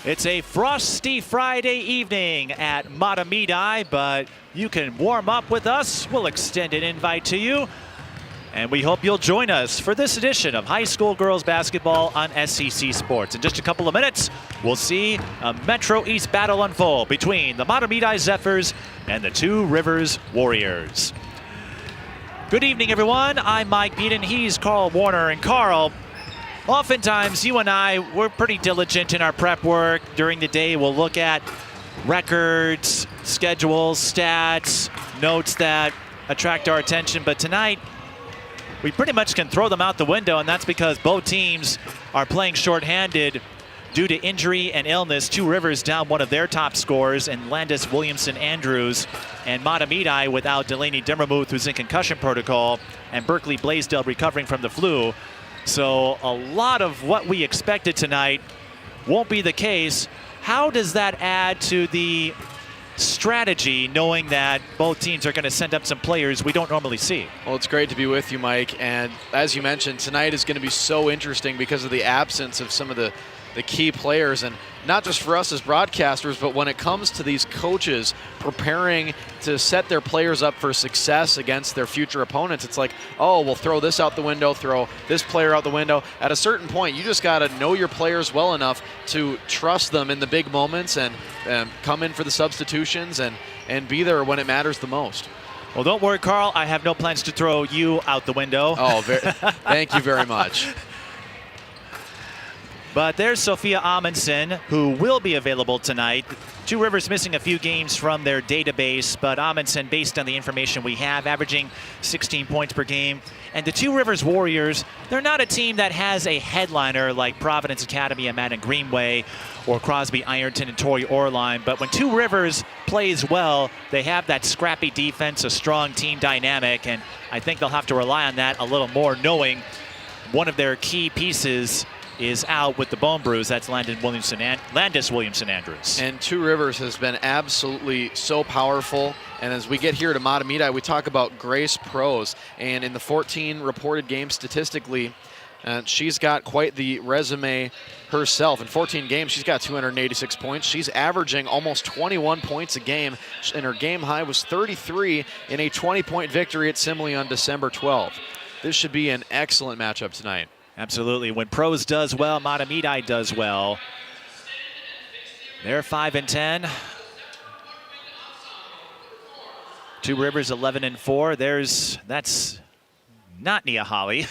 It's a frosty Friday evening at Mahtomedi, but you can warm up with us. We'll extend an invite to you. And we hope you'll join us for this edition of high school girls basketball on SEC Sports. In just a couple of minutes, we'll see a Metro East battle unfold between the Mahtomedi Zephyrs and the Two Rivers Warriors. Good evening, everyone. I'm Mike Beaton. He's Carl Warner. And Carl, oftentimes you and I, we're pretty diligent in our prep work. During the day, we'll look at records, schedules, stats, notes that attract our attention. But tonight, we pretty much can throw them out the window, and that's because both teams are playing shorthanded due to injury and illness. Two Rivers down one of their top scorers, and Landis Williamson Andrews, and Mahtomedi without Delaney Dimmermuth, who's in concussion protocol, and Berkeley Blaisdell recovering from the flu. So a lot of what we expected tonight won't be the case. How does that add to the strategy, knowing that both teams are going to send up some players we don't normally see? Well, it's great to be with you, Mike. And as you mentioned, tonight is going to be so interesting because of the absence of some of the key players, and not just for us as broadcasters, but when it comes to these coaches preparing to set their players up for success against their future opponents. It's like, oh, we'll throw this out the window, throw this player out the window. At a certain point, you just got to know your players well enough to trust them in the big moments and come in for the substitutions and be there when it matters the most. Well, don't worry, Carl. I have no plans to throw you out the window. Oh, thank you very much. But there's Sophia Amundsen, who will be available tonight. Two Rivers missing a few games from their database, but Amundsen, based on the information we have, averaging 16 points per game. And the Two Rivers Warriors, they're not a team that has a headliner like Providence Academy and Madden Greenway or Crosby Ironton and Torrey Orline. But when Two Rivers plays well, they have that scrappy defense, a strong team dynamic, and I think they'll have to rely on that a little more, knowing one of their key pieces is out with the bone bruise. That's Landis Williamson Andrews. And Two Rivers has been absolutely so powerful. And as we get here to Mahtomedi, we talk about Grace Prose. And in the 14 reported games statistically, she's got quite the resume herself. In 14 games, she's got 286 points. She's averaging almost 21 points a game, and her game high was 33 in a 20-point victory at Simile on December 12th. This should be an excellent matchup tonight. Absolutely. When Prose does well, Mahtomedi does well. They're 5-10. Two Rivers 11-4. That's not Nia Holly.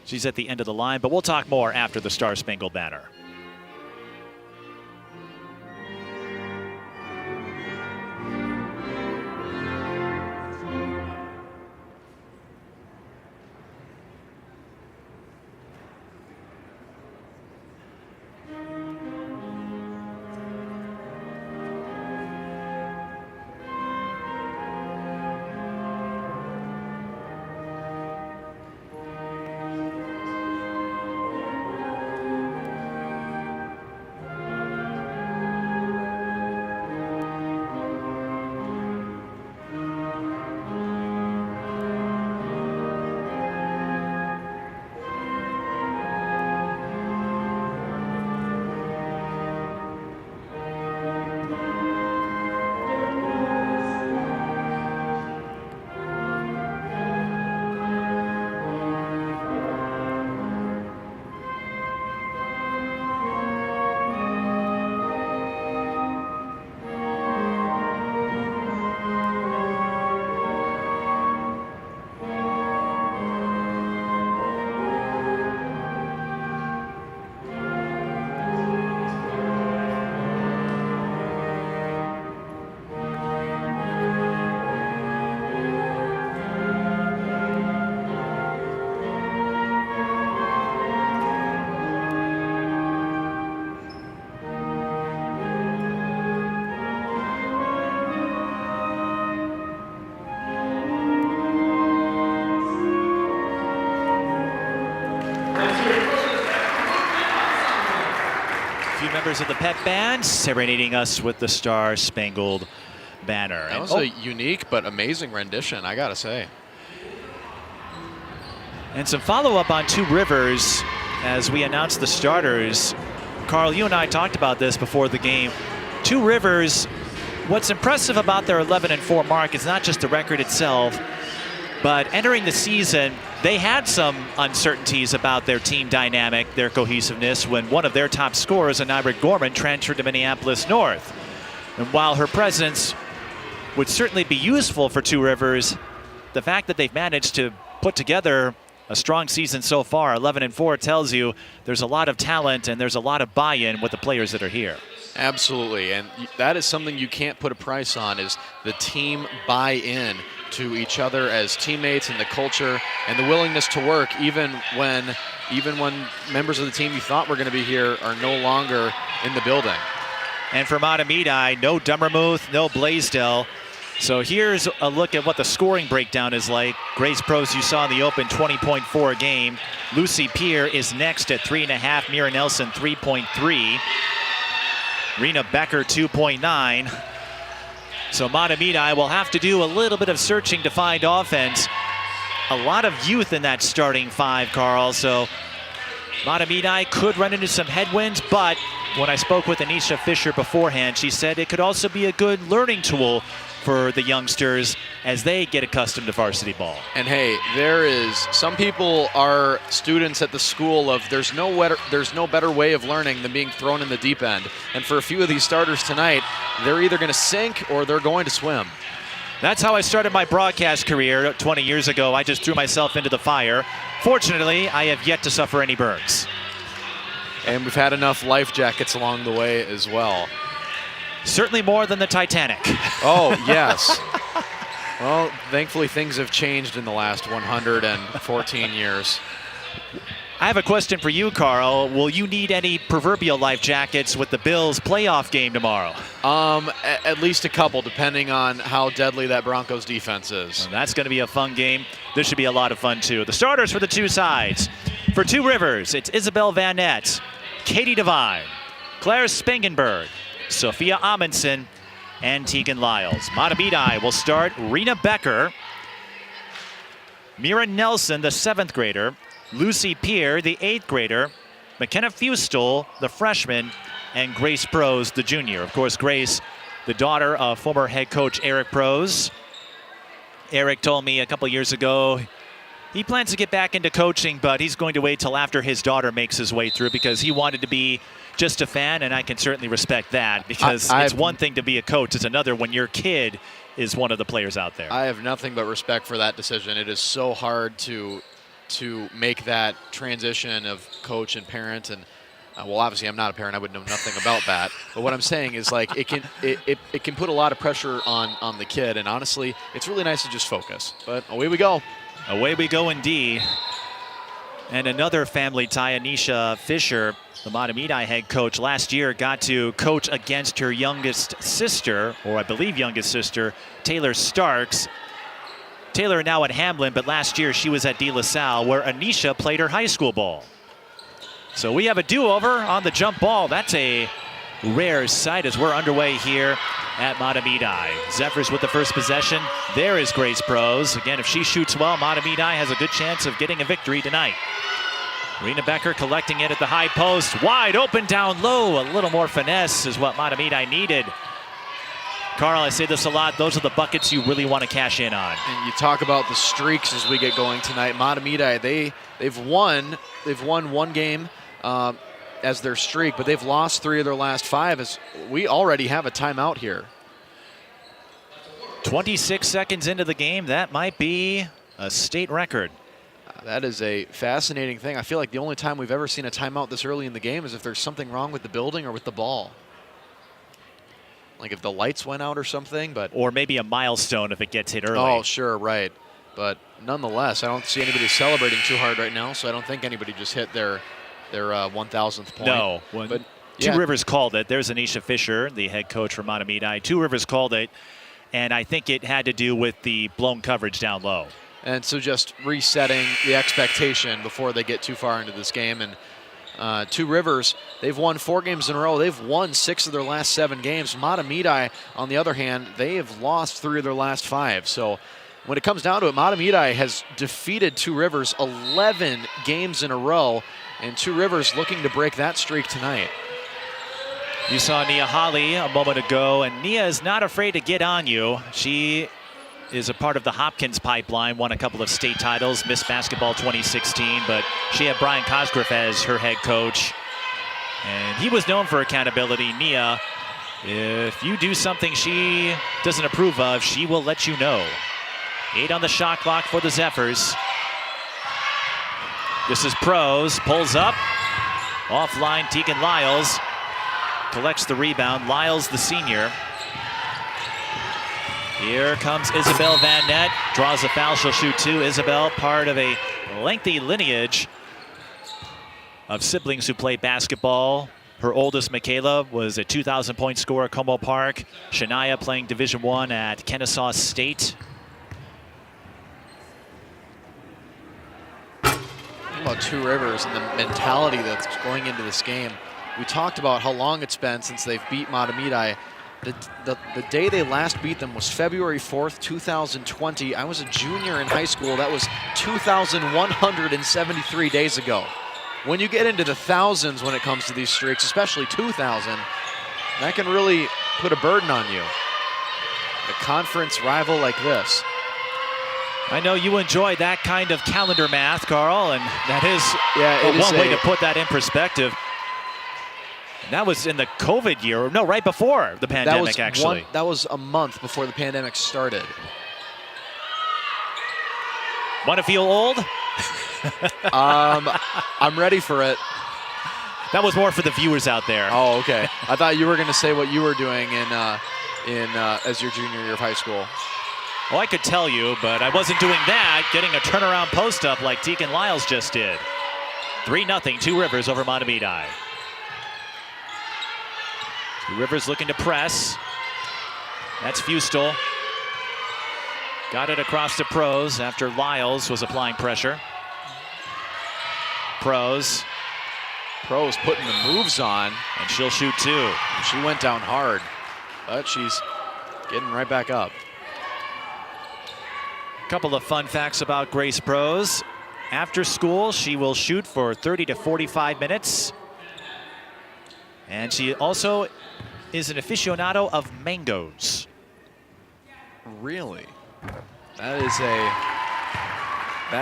She's at the end of the line, but we'll talk more after the Star Spangled Banner. Members of the pep band serenading us with the Star Spangled Banner. That was a unique but amazing rendition, I gotta say. And some follow-up on Two Rivers as we announce the starters. Carl, you and I talked about this before the game. Two Rivers, what's impressive about their 11-4 mark is not just the record itself, but entering the season, they had some uncertainties about their team dynamic, their cohesiveness, when one of their top scorers, Anira Gorman, transferred to Minneapolis North. And while her presence would certainly be useful for Two Rivers, the fact that they've managed to put together a strong season so far, 11-4, tells you there's a lot of talent and there's a lot of buy-in with the players that are here. Absolutely, and that is something you can't put a price on, is the team buy-in to each other as teammates and the culture and the willingness to work even when members of the team you thought were going to be here are no longer in the building. And for Mahtomedi, no Dummermuth, no Blaisdell. So here's a look at what the scoring breakdown is like. Grace Prose, you saw in the open, 20.4 a game. Lucy Peer is next at 3.5. Mira Nelson, 3.3. Rena Becker, 2.9. So Mahtomedi will have to do a little bit of searching to find offense. A lot of youth in that starting five, Carl. So Mahtomedi could run into some headwinds, but when I spoke with Anisha Fisher beforehand, she said it could also be a good learning tool for the youngsters as they get accustomed to varsity ball. And hey, some people are students at the school of there's no better way of learning than being thrown in the deep end. And for a few of these starters tonight, they're either going to sink or they're going to swim. That's how I started my broadcast career 20 years ago. I just threw myself into the fire. Fortunately, I have yet to suffer any burns. And we've had enough life jackets along the way as well. Certainly more than the Titanic. Oh, yes. Well, thankfully things have changed in the last 114 years. I have a question for you, Carl. Will you need any proverbial life jackets with the Bills playoff game tomorrow? At least a couple, depending on how deadly that Broncos defense is. Well, that's going to be a fun game. This should be a lot of fun, too. The starters for the two sides. For Two Rivers, it's Isabel Van Nett, Katie Devine, Claire Spangenberg, Sophia Amundsen, and Tegan Lyles. Mahtomedi will start Rena Becker, Mira Nelson, the 7th grader, Lucy Peer, the 8th grader, McKenna Fustel, the freshman, and Grace Prose, the junior. Of course, Grace, the daughter of former head coach Eric Prose. Eric told me a couple years ago he plans to get back into coaching, but he's going to wait till after his daughter makes his way through because he wanted to be just a fan, and I can certainly respect that because it's one thing to be a coach. It's another when your kid is one of the players out there. I have nothing but respect for that decision. It is so hard to make that transition of coach and parent. And well, obviously I'm not a parent. I would know nothing about that. But what I'm saying is, like, it can put a lot of pressure on the kid. And honestly, it's really nice to just focus. But away we go. Away we go indeed. And another family tie, Anisha Fisher, the Mahtomedi head coach, last year got to coach against her youngest sister, or I believe youngest sister, Taylor Starks. Taylor now at Hamlin, but last year she was at De La Salle, where Anisha played her high school ball. So we have a do-over on the jump ball. That's a rare sight as we're underway here at Mahtomedi. Zephyrs with the first possession. There is Grace Prose. Again, if she shoots well, Mahtomedi has a good chance of getting a victory tonight. Rena Becker collecting it at the high post. Wide open down low. A little more finesse is what Mahtomedi needed. Carl, I say this a lot. Those are the buckets you really want to cash in on. And you talk about the streaks as we get going tonight. Mahtomedi, they've won one game as their streak, but they've lost 3 of their last 5. As we already have a timeout here. 26 seconds into the game. That might be a state record. That is a fascinating thing. I feel like the only time we've ever seen a timeout this early in the game is if there's something wrong with the building or with the ball. Like if the lights went out or something, but... Or maybe a milestone if it gets hit early. Oh, sure, right. But nonetheless, I don't see anybody celebrating too hard right now, so I don't think anybody just hit their 1,000th point. No. But Two Rivers called it. There's Anisha Fisher, the head coach for Mahtomedi. Two Rivers called it, and I think it had to do with the blown coverage down low. And so just resetting the expectation before they get too far into this game. And Two Rivers, they've won 4 games in a row. They've won 6 of their last 7 games. Mahtomedi, on the other hand, they have lost 3 of their last 5. So when it comes down to it, Mahtomedi has defeated Two Rivers 11 games in a row, and Two Rivers looking to break that streak tonight. You saw Nia Holly a moment ago, and Nia is not afraid to get on you. She is a part of the Hopkins pipeline, won a couple of state titles, Miss Basketball 2016, but she had Brian Cosgriff as her head coach. And he was known for accountability. Nia, if you do something she doesn't approve of, she will let you know. 8 on the shot clock for the Zephyrs. This is Prose, pulls up. Offline, Tegan Lyles collects the rebound. Lyles, the senior. Here comes Isabel Van Nett, draws a foul, she'll shoot 2. Isabel, part of a lengthy lineage of siblings who play basketball. Her oldest, Michaela, was a 2,000-point scorer at Como Park. Shania playing Division I at Kennesaw State. Think about Two Rivers and the mentality that's going into this game. We talked about how long it's been since they've beat Mahtomedi. The day they last beat them was February 4th, 2020. I was a junior in high school. That was 2,173 days ago. When you get into the thousands when it comes to these streaks, especially 2,000, that can really put a burden on you. A conference rival like this. I know you enjoy that kind of calendar math, Carl, and that is one way to put that in perspective. That was in the COVID year, no, right before the pandemic, actually. That was a month before the pandemic started. Want to feel old? I'm ready for it. That was more for the viewers out there. Oh, okay. I thought you were going to say what you were doing as your junior year of high school. Well, I could tell you, but I wasn't doing that, getting a turnaround post-up like Tegan Lyles just did. 3-0, Two Rivers over Mahtomedi. Two Rivers looking to press. That's Fustel. Got it across to Prose after Lyles was applying pressure. Prose putting the moves on. And she'll shoot 2. She went down hard, but she's getting right back up. Couple of fun facts about Grace Prose. After school, she will shoot for 30 to 45 minutes. And she also is an aficionado of mangoes. Really? That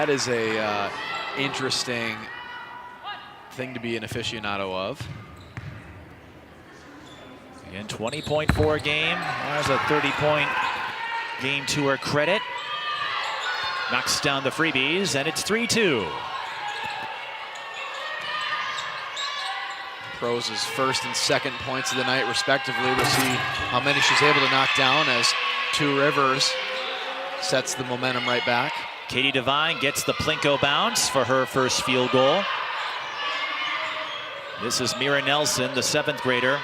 is a interesting thing to be an aficionado of. Again, 20.4 game. There's a 30-point game to her credit. Knocks down the freebies, and it's 3-2. Prose's first and second points of the night, respectively. We'll see how many she's able to knock down as Two Rivers sets the momentum right back. Katie Devine gets the Plinko bounce for her first field goal. This is Mira Nelson, the 7th grader.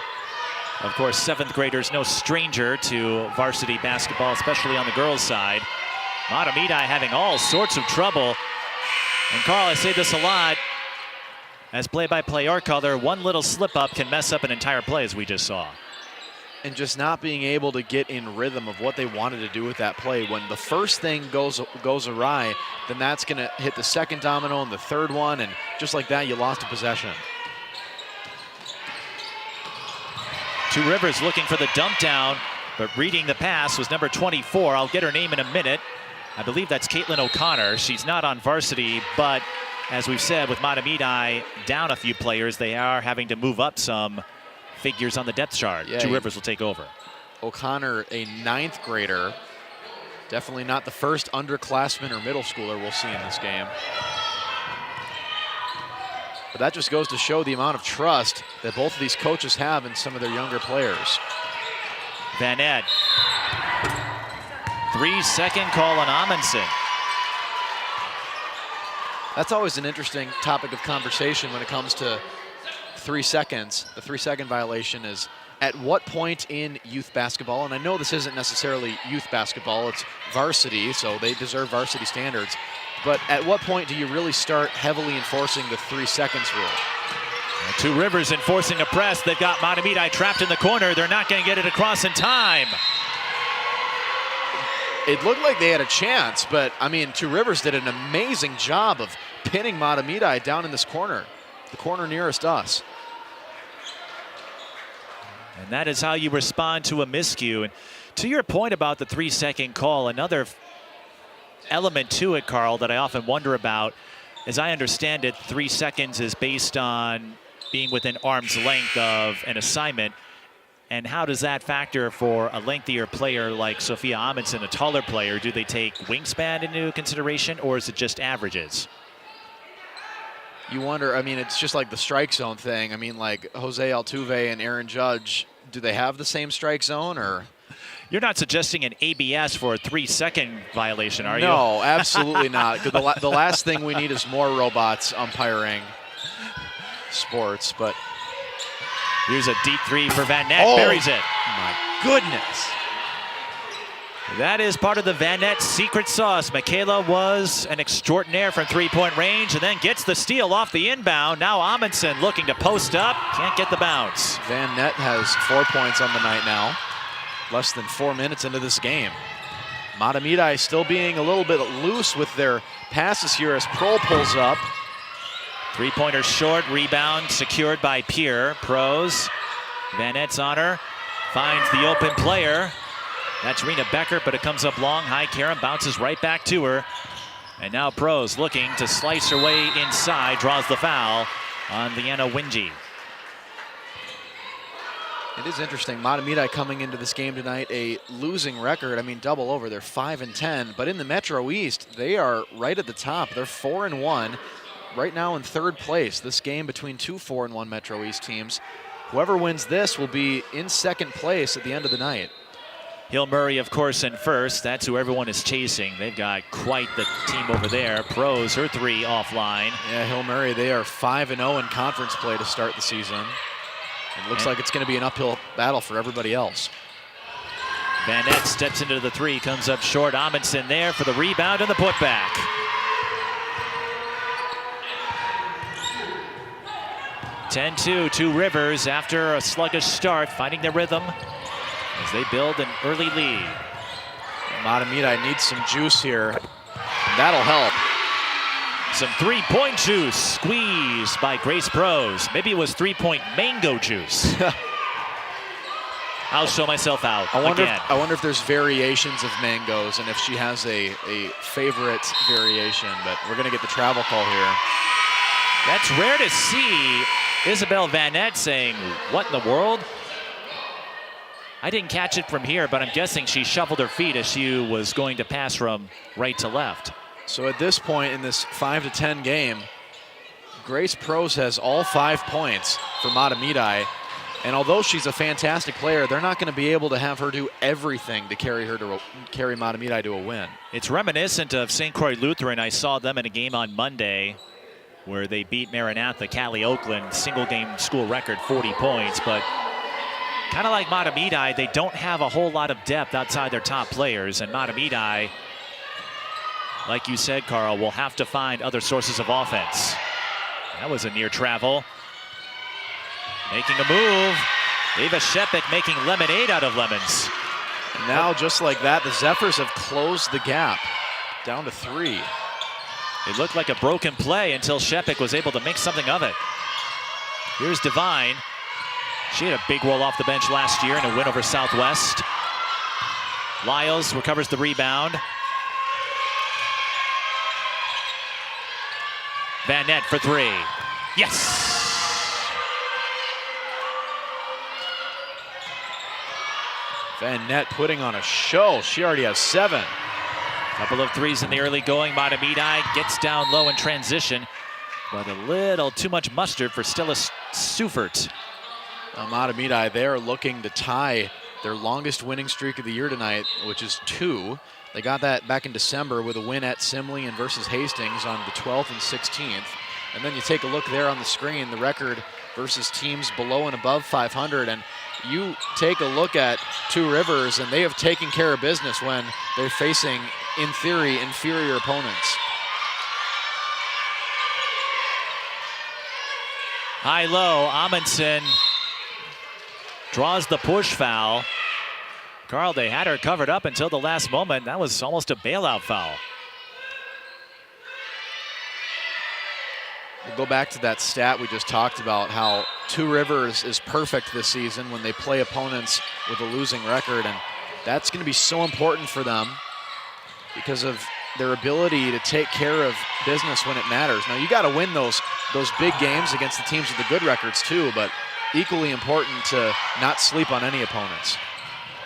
Of course, 7th graders no stranger to varsity basketball, especially on the girls' side. Mahtomedi having all sorts of trouble. And Carl, I say this a lot, as play-by-play art color, one little slip-up can mess up an entire play, as we just saw. And just not being able to get in rhythm of what they wanted to do with that play. When the first thing goes awry, then that's going to hit the second domino and the third one, and just like that, you lost a possession. Two Rivers looking for the dump down, but reading the pass was number 24. I'll get her name in a minute. I believe that's Caitlin O'Connor. She's not on varsity, but as we've said, with Mahtomedi down a few players, they are having to move up some figures on the depth chart. Yeah, Two Rivers will take over. O'Connor, a 9th grader. Definitely not the first underclassman or middle schooler we'll see in this game. But that just goes to show the amount of trust that both of these coaches have in some of their younger players. Van Ed. 3-second call on Amundsen. That's always an interesting topic of conversation when it comes to 3 seconds. The 3-second violation is at what point in youth basketball, and I know this isn't necessarily youth basketball, it's varsity, so they deserve varsity standards, but at what point do you really start heavily enforcing the 3 seconds rule? Two Rivers enforcing a press. They've got Mahtomedi trapped in the corner. They're not going to get it across in time. It looked like they had a chance, but I mean, Two Rivers did an amazing job of pinning Mahtomedi down in this corner, the corner nearest us. And that is how you respond to a miscue. And to your point about the 3-second call, another element to it, Carl, that I often wonder about, as I understand it, 3 seconds is based on being within arm's length of an assignment. And how does that factor for a lengthier player like Sophia Amundsen, a taller player? Do they take wingspan into consideration, or is it just averages? You wonder, I mean, it's just like the strike zone thing. I mean, like Jose Altuve and Aaron Judge, do they have the same strike zone, or? You're not suggesting an ABS for a 3-second violation, are you? No, absolutely not. 'Cause the last thing we need is more robots umpiring sports, but. Here's a deep three for Van Nett, buries it. My goodness. That is part of the Van Nett secret sauce. Michaela was an extraordinaire from 3-point range and then gets the steal off the inbound. Now Amundsen looking to post up, can't get the bounce. Van Nett has 4 points on the night now. Less than 4 minutes into this game. Mahtomedi still being a little bit loose with their passes here as Prohl pulls up. 3-pointer short, rebound secured by Pierre. Pros, Van Nett's on her, finds the open player. That's Rena Becker, but it comes up long. High Karen bounces right back to her. And now Pros looking to slice her way inside, draws the foul on Leanna Wingy. It is interesting, Mahtomedi coming into this game tonight, a losing record. I mean, double over, they're 5-10, but in the Metro East, they are right at the top. They're 4-1. Right now in third place. This game between two 4-1 Metro East teams. Whoever wins this will be in second place at the end of the night. Hill Murray, of course, in first. That's who everyone is chasing. They've got quite the team over there. Pros, her 3 offline. Yeah, Hill Murray, they are 5-0 in conference play to start the season. It looks like it's going to be an uphill battle for everybody else. Van Nett steps into the 3, comes up short. Amundsen there for the rebound and the putback. 10-2, Two Rivers after a sluggish start, finding their rhythm as they build an early lead. Mahtomedi needs some juice here. That'll help. Some 3-point juice squeezed by Grace Pros. Maybe it was 3-point mango juice. I'll show myself out again. I wonder if there's variations of mangoes and if she has a favorite variation, but we're going to get the travel call here. That's rare to see. Isabel Van Nett saying, what in the world? I didn't catch it from here, but I'm guessing she shuffled her feet as she was going to pass from right to left. So at this point in this 5-10 game, Grace Pros has all 5 points for Mahtomedi. And although she's a fantastic player, they're not going to be able to have her do everything to carry Mahtomedi to a win. It's reminiscent of St. Croix Lutheran. I saw them in a game on Monday where they beat Maranatha, Cali Oakland, single game school record, 40 points. But kind of like Mahtomedi, they don't have a whole lot of depth outside their top players. And Mahtomedi, like you said, Carl, will have to find other sources of offense. That was a near travel. Making a move. Ava Shepik making lemonade out of lemons. And now, just like that, the Zephyrs have closed the gap down to 3. It looked like a broken play until Shepik was able to make something of it. Here's Devine. She had a big roll off the bench last year in a win over Southwest. Lyles recovers the rebound. Van Nett for 3. Yes! Van Nett putting on a show. She already has 7. Couple of 3s in the early going. Mahtomedi gets down low in transition, but a little too much mustard for Stella Sufert. Mahtomedi, they're looking to tie their longest winning streak of the year tonight, which is 2. They got that back in December with a win at Simley and versus Hastings on the 12th and 16th. And then you take a look there on the screen, the record versus teams below and above 500. And you take a look at Two Rivers, and they have taken care of business when they're facing, in theory, inferior opponents. High-low, Amundsen draws the push foul. Carl, they had her covered up until the last moment. That was almost a bailout foul. We'll go back to that stat we just talked about, how Two Rivers is perfect this season when they play opponents with a losing record, and that's going to be so important for them because of their ability to take care of business when it matters. Now, you got to win those big games against the teams with the good records too, but equally important to not sleep on any opponents.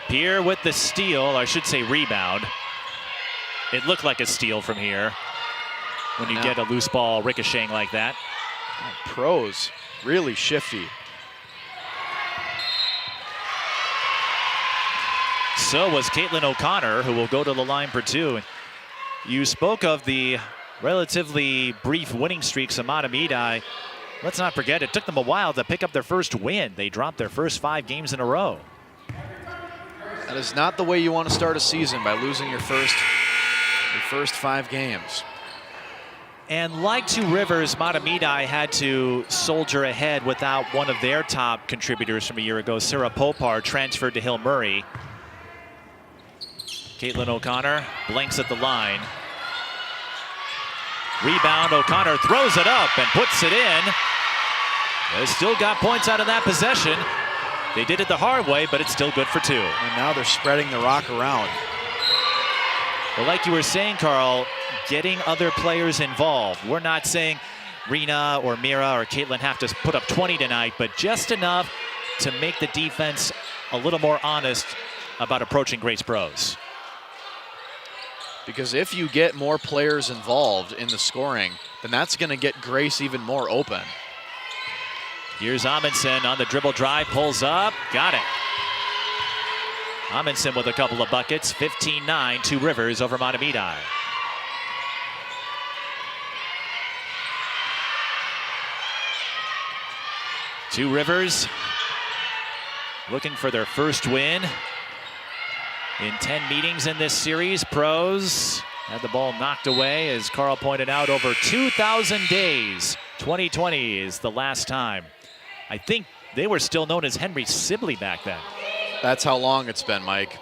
Pierre with the steal, or I should say rebound. It looked like a steal from here when you get a loose ball ricocheting like that. Pros, really shifty. So was Caitlin O'Connor, who will go to the line for two. You spoke of the relatively brief winning streaks of Mahtomedi. Let's not forget, it took them a while to pick up their first win. They dropped their first 5 games in a row. That is not the way you want to start a season, by losing your first 5 games. And like Two Rivers, Mahtomedi had to soldier ahead without one of their top contributors from a year ago. Sarah Popar transferred to Hill Murray. Caitlin O'Connor blinks at the line. Rebound, O'Connor throws it up and puts it in. They still got points out of that possession. They did it the hard way, but it's still good for 2. And now they're spreading the rock around. Well, like you were saying, Carl, getting other players involved. We're not saying Rena or Mira or Caitlin have to put up 20 tonight, but just enough to make the defense a little more honest about approaching Grace Bros. Because if you get more players involved in the scoring, then that's going to get Grace even more open. Here's Amundsen on the dribble drive, pulls up, got it. Amundsen with a couple of buckets, 15-9, Two Rivers over Mahtomedi. Two Rivers looking for their first win in 10 meetings in this series. Pros had the ball knocked away, as Carl pointed out, over 2,000 days. 2020 is the last time. I think they were still known as Henry Sibley back then. That's how long it's been, Mike.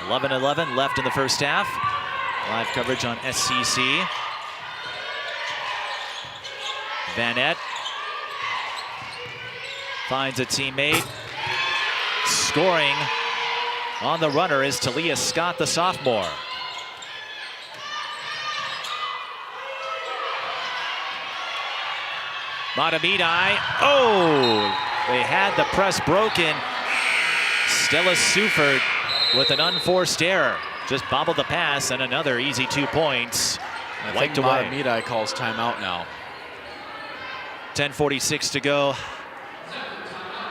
(11:11) left in the first half. Live coverage on SCC. Vanette finds a teammate. Scoring on the runner is Talia Scott, the sophomore. Mahtomedi, they had the press broken. Stella Suford with an unforced error. Just bobbled the pass, and another easy 2 points. I think Mahtomedi calls timeout now. 10:46 to go.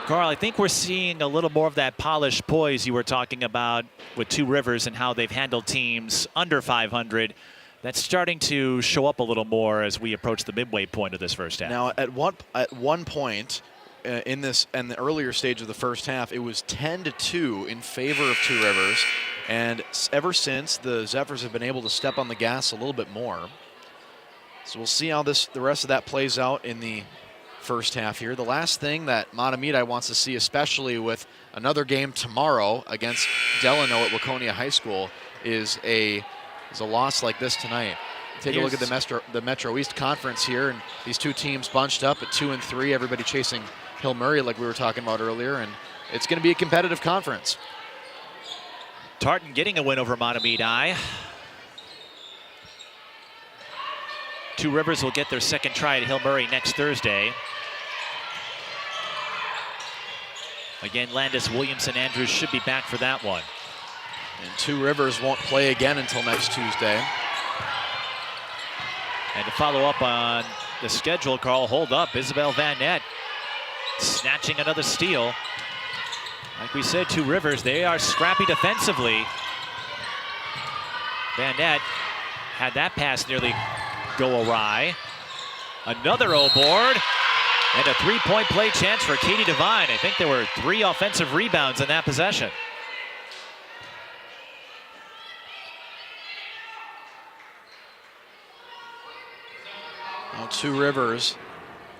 Carl, I think we're seeing a little more of that polished poise you were talking about with Two Rivers and how they've handled teams under 500. That's starting to show up a little more as we approach the midway point of this first half. Now, at one point in the earlier stage of the first half, it was 10-2 in favor of Two Rivers, and ever since, the Zephyrs have been able to step on the gas a little bit more. So we'll see how the rest of that plays out in the first half here. The last thing that Mahtomedi wants to see, especially with another game tomorrow against Delano at Waconia High School, is a loss like this tonight. Take a look at the Metro East Conference here, and these two teams bunched up at 2 and 3. Everybody chasing Hill Murray, like we were talking about earlier, and it's going to be a competitive conference. Tartan getting a win over Mahtomedi. Two Rivers will get their second try at Hill Murray next Thursday. Again, Landis, Williamson, Andrews should be back for that one. And Two Rivers won't play again until next Tuesday. And to follow up on the schedule, Carl, hold up. Isabel Vanette snatching another steal. Like we said, Two Rivers, they are scrappy defensively. Vanette had that pass nearly go awry. Another O-board. And a three-point play chance for Katie Devine. I think there were 3 offensive rebounds in that possession. Now Two Rivers,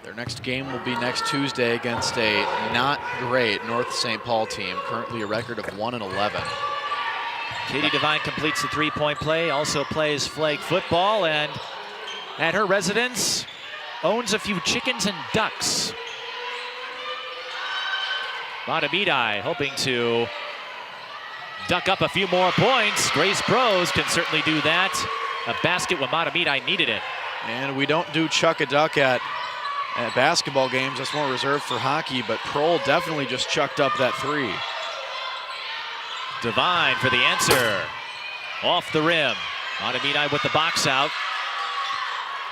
their next game will be next Tuesday against a not great North St. Paul team, currently a record of 1-11. Katie Devine completes the three-point play, also plays flag football, and at her residence, owns a few chickens and ducks. Mahtomedi hoping to duck up a few more points. Grace Pros can certainly do that. A basket when Mahtomedi needed it. And we don't do chuck a duck at basketball games. That's more reserved for hockey, but Prohl definitely just chucked up that three. Devine for the answer. Off the rim. Mahtomedi with the box out.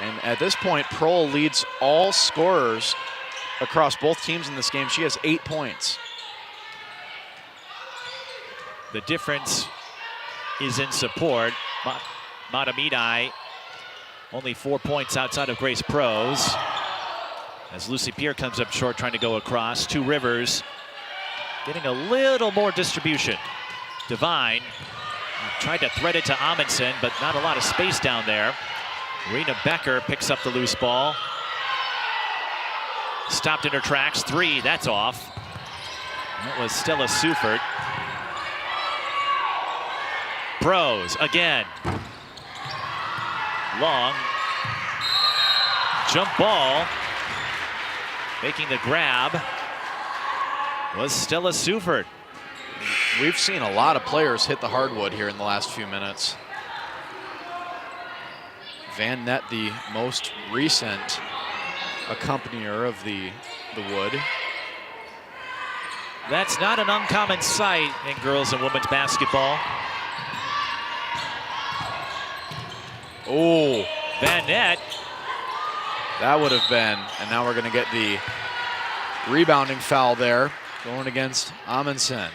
And at this point, Prohl leads all scorers across both teams in this game. She has 8 points. The difference is in support. Mahtomedi only 4 points outside of Grace Pros. As Lucy Pierre comes up short trying to go across. Two Rivers getting a little more distribution. Devine tried to thread it to Amundsen, but not a lot of space down there. Rena Becker picks up the loose ball. Stopped in her tracks. Three, that's off. That was Stella Sufert. Pros again. Long. Jump ball. Making the grab was Stella Sufert. We've seen a lot of players hit the hardwood here in the last few minutes. Van Nett, the most recent accompanier of the wood. That's not an uncommon sight in girls and women's basketball. Oh, Van Nett. That would have been, and now we're going to get the rebounding foul there going against Amundsen.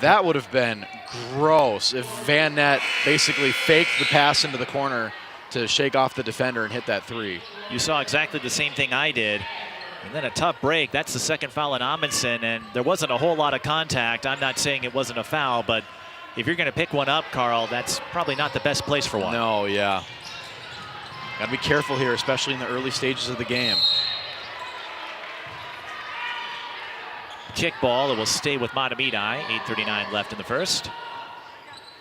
That would have been gross if Van Nett basically faked the pass into the corner to shake off the defender and hit that three. You saw exactly the same thing I did. And then a tough break. That's the second foul on Amundsen, and there wasn't a whole lot of contact. I'm not saying it wasn't a foul, but if you're going to pick one up, Carl, that's probably not the best place for one. No, yeah. Got to be careful here, especially in the early stages of the game. Kick ball, it will stay with Mahtomedi. 8:39 left in the first.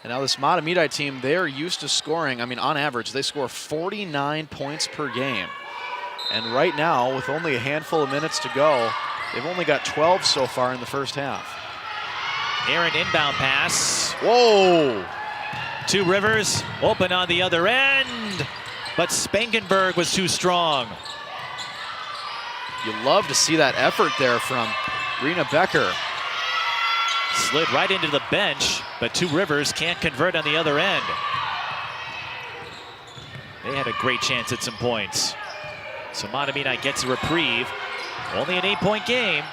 And now this Mahtomedi team, they're used to scoring. I mean, on average, they score 49 points per game. And right now, with only a handful of minutes to go, they've only got 12 so far in the first half. Aaron inbound pass. Whoa! Two Rivers open on the other end, but Spangenberg was too strong. You love to see that effort there from Rena Becker. Slid right into the bench, but Two Rivers can't convert on the other end. They had a great chance at some points. So Mahtomedi gets a reprieve. Only an 8-point game.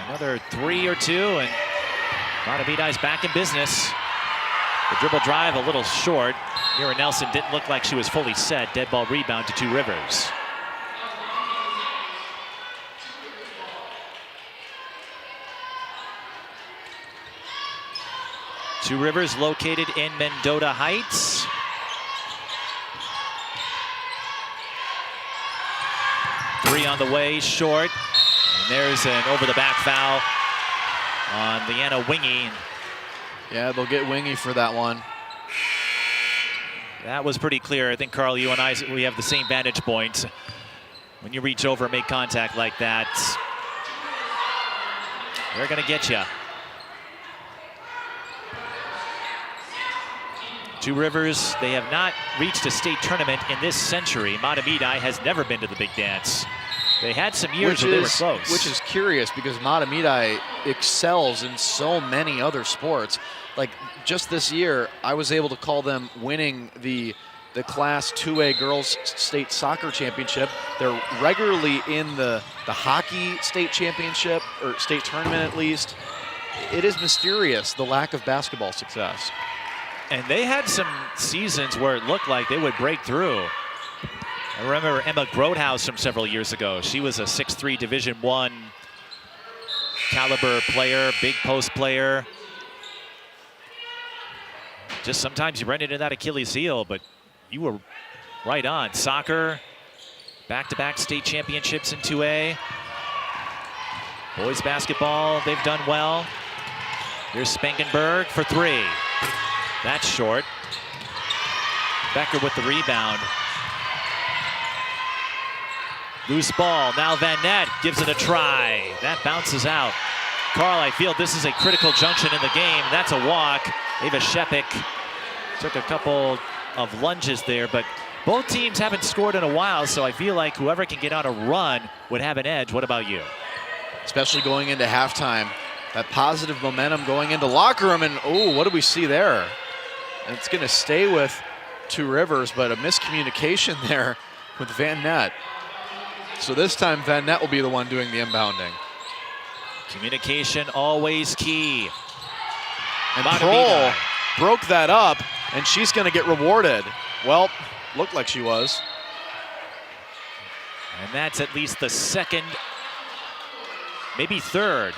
Another three or two, and Mahtomedi's back in business. The dribble drive a little short. Mira Nelson didn't look like she was fully set. Dead ball rebound to Two Rivers. Two Rivers located in Mendota Heights. Three on the way, short. And there's an over-the-back foul on Leanna Wingy. Yeah, they'll get Wingy for that one. That was pretty clear. I think, Carl, you and I, we have the same vantage point. When you reach over and make contact like that, they're going to get you. Two Rivers, they have not reached a state tournament in this century. Mahtomedi has never been to the big dance. They had some years where they were close. Which is curious because Mahtomedi excels in so many other sports. Like just this year, I was able to call them winning the Class 2A Girls State Soccer Championship. They're regularly in the hockey state championship, or state tournament at least. It is mysterious, the lack of basketball success. And they had some seasons where it looked like they would break through. I remember Emma Grothaus from several years ago. She was a 6'3" Division I caliber player, big post player. Just sometimes you run into that Achilles heel, but you were right on. Soccer, back-to-back state championships in 2A. Boys basketball, they've done well. Here's Spangenberg for three. That's short. Becker with the rebound. Loose ball. Now Van Nett gives it a try. That bounces out. Carl, I feel this is a critical junction in the game. That's a walk. Ava Shepik took a couple of lunges there, but both teams haven't scored in a while, so I feel like whoever can get on a run would have an edge. What about you? Especially going into halftime. That positive momentum going into locker room, and oh, what do we see there? And it's going to stay with Two Rivers, but a miscommunication there with Van Nett. So this time Van Nett will be the one doing the inbounding. Communication always key. And Kroll broke that up, and she's going to get rewarded. Well, looked like she was. And that's at least the second, maybe third,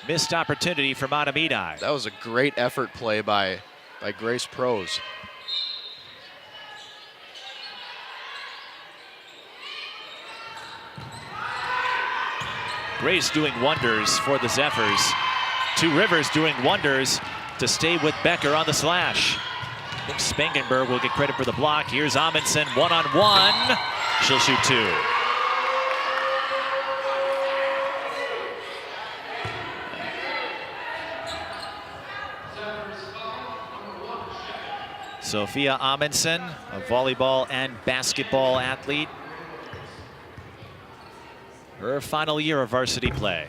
missed opportunity for Mahtomedi. That was a great effort play by Grace Prose. Grace doing wonders for the Zephyrs. Two Rivers doing wonders to stay with Becker on the slash. I think Spangenberg will get credit for the block. Here's Amundsen one-on-one. She'll shoot two. Sophia Amundsen, a volleyball and basketball athlete. Her final year of varsity play.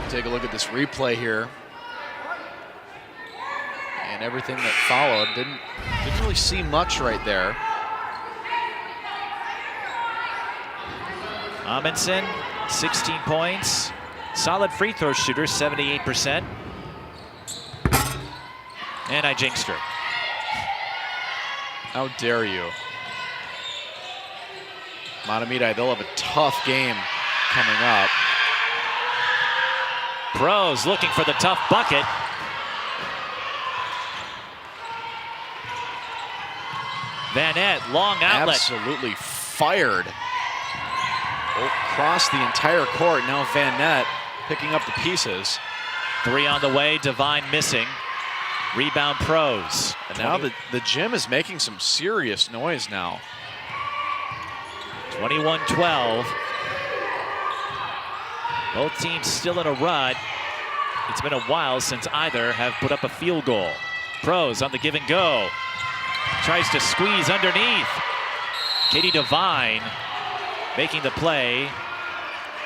Take a look at this replay here. And everything that followed. Didn't really see much right there. Amundsen, 16 points. Solid free throw shooter, 78%. And I jinxed her. How dare you? Mahtomedi, they'll have a tough game coming up. Prose looking for the tough bucket. Van Nett, long outlet. Absolutely fired. Across the entire court. Now Van Nett picking up the pieces. Three on the way, Devine missing. Rebound Prose. And now the gym is making some serious noise now. 21-12. Both teams still in a rut. It's been a while since either have put up a field goal. Prose on the give and go. Tries to squeeze underneath. Katie Devine making the play.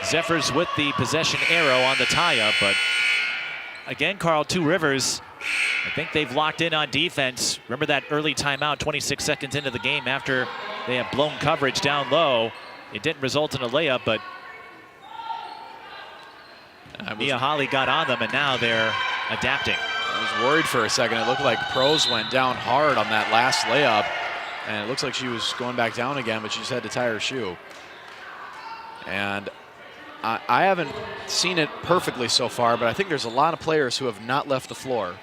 Zephyrs with the possession arrow on the tie-up, but again, Carl, Two Rivers, I think they've locked in on defense. Remember that early timeout 26 seconds into the game after they have blown coverage down low. It didn't result in a layup, but Mia Holly got on them, and now they're adapting. I was worried for a second. It looked like Prose went down hard on that last layup, and it looks like she was going back down again, but she just had to tie her shoe. And I haven't seen it perfectly so far, but I think there's a lot of players who have not left the floor.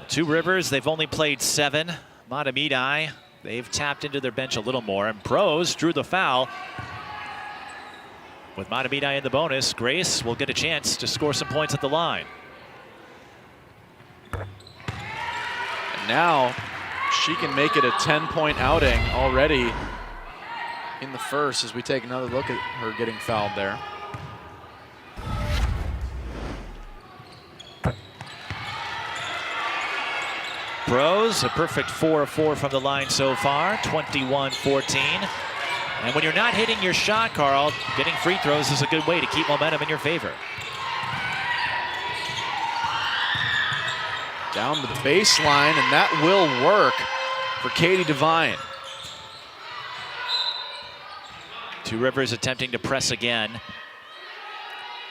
Two Rivers, they've only played 7. Mahtomedi, they've tapped into their bench a little more, and Prose drew the foul. With Mahtomedi in the bonus, Grace will get a chance to score some points at the line. And now she can make it a 10-point outing already in the first as we take another look at her getting fouled there. Prose, a perfect 4 of 4 from the line so far, 21-14. And when you're not hitting your shot, Carl, getting free throws is a good way to keep momentum in your favor. Down to the baseline, and that will work for Katie Devine. Two Rivers attempting to press again.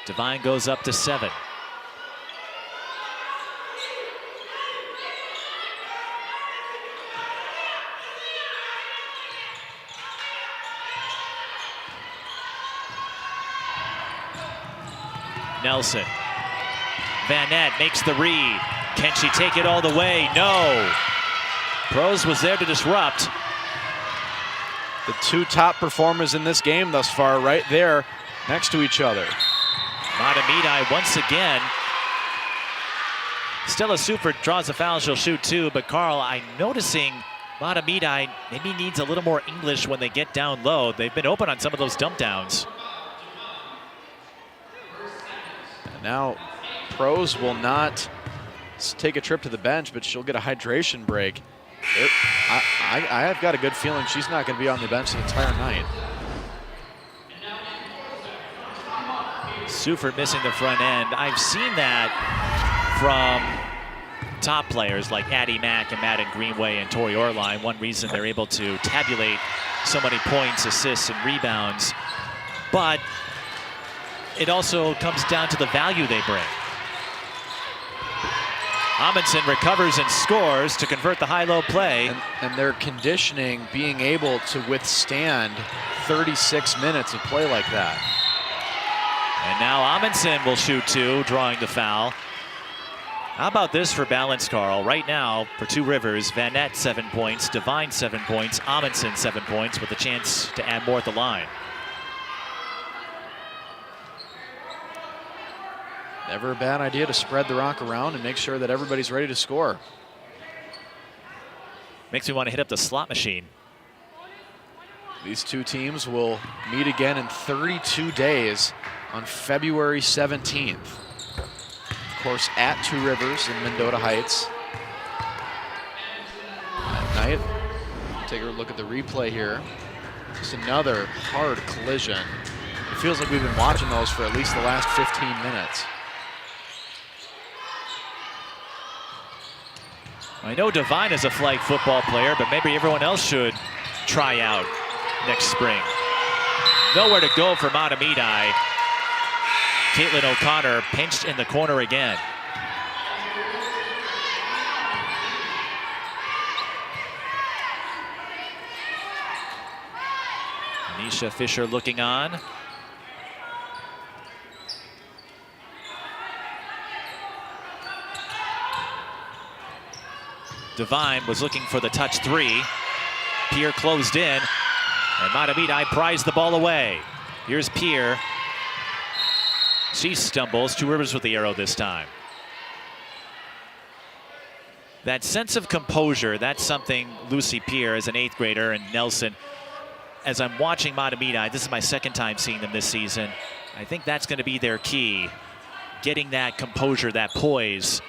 Devine goes up to 7. Nelson. Van Nett makes the read. Can she take it all the way? No. Prose was there to disrupt. The two top performers in this game thus far right there next to each other. Mahtomedi once again. Stella Sufert draws a foul, she'll shoot 2, but Carl, I'm noticing Mahtomedi maybe needs a little more English when they get down low. They've been open on some of those dump downs. And now Pros will not take a trip to the bench, but she'll get a hydration break. I have got a good feeling she's not going to be on the bench the entire night. Sufert missing the front end. I've seen that from top players like Addie Mack and Madden Greenway and Tori Orline. One reason they're able to tabulate so many points, assists, and rebounds. But it also comes down to the value they bring. Amundsen recovers and scores to convert the high-low play. And their conditioning being able to withstand 36 minutes of play like that. And now Amundsen will shoot 2, drawing the foul. How about this for balance, Carl? Right now, for Two Rivers, Vanette 7 points, Devine 7 points, Amundsen 7 points, with a chance to add more at the line. Never a bad idea to spread the rock around and make sure that everybody's ready to score. Makes me want to hit up the slot machine. These two teams will meet again in 32 days on February 17th. Of course, at Two Rivers in Mendota Heights. At night, take a look at the replay here. Just another hard collision. It feels like we've been watching those for at least the last 15 minutes. I know Devine is a flag football player, but maybe everyone else should try out next spring. Nowhere to go for Mahtomedi. Caitlin O'Connor pinched in the corner again. Anisha Fisher looking on. Devine was looking for the touch 3. Pierre closed in, and Mahtomedi prized the ball away. Here's Pierre. She stumbles. Two Rivers with the arrow this time. That sense of composure, that's something Lucy Pierre, as an 8th grader, and Nelson, as I'm watching Mahtomedi, this is my 2nd time seeing them this season, I think that's going to be their key. Getting that composure, that poise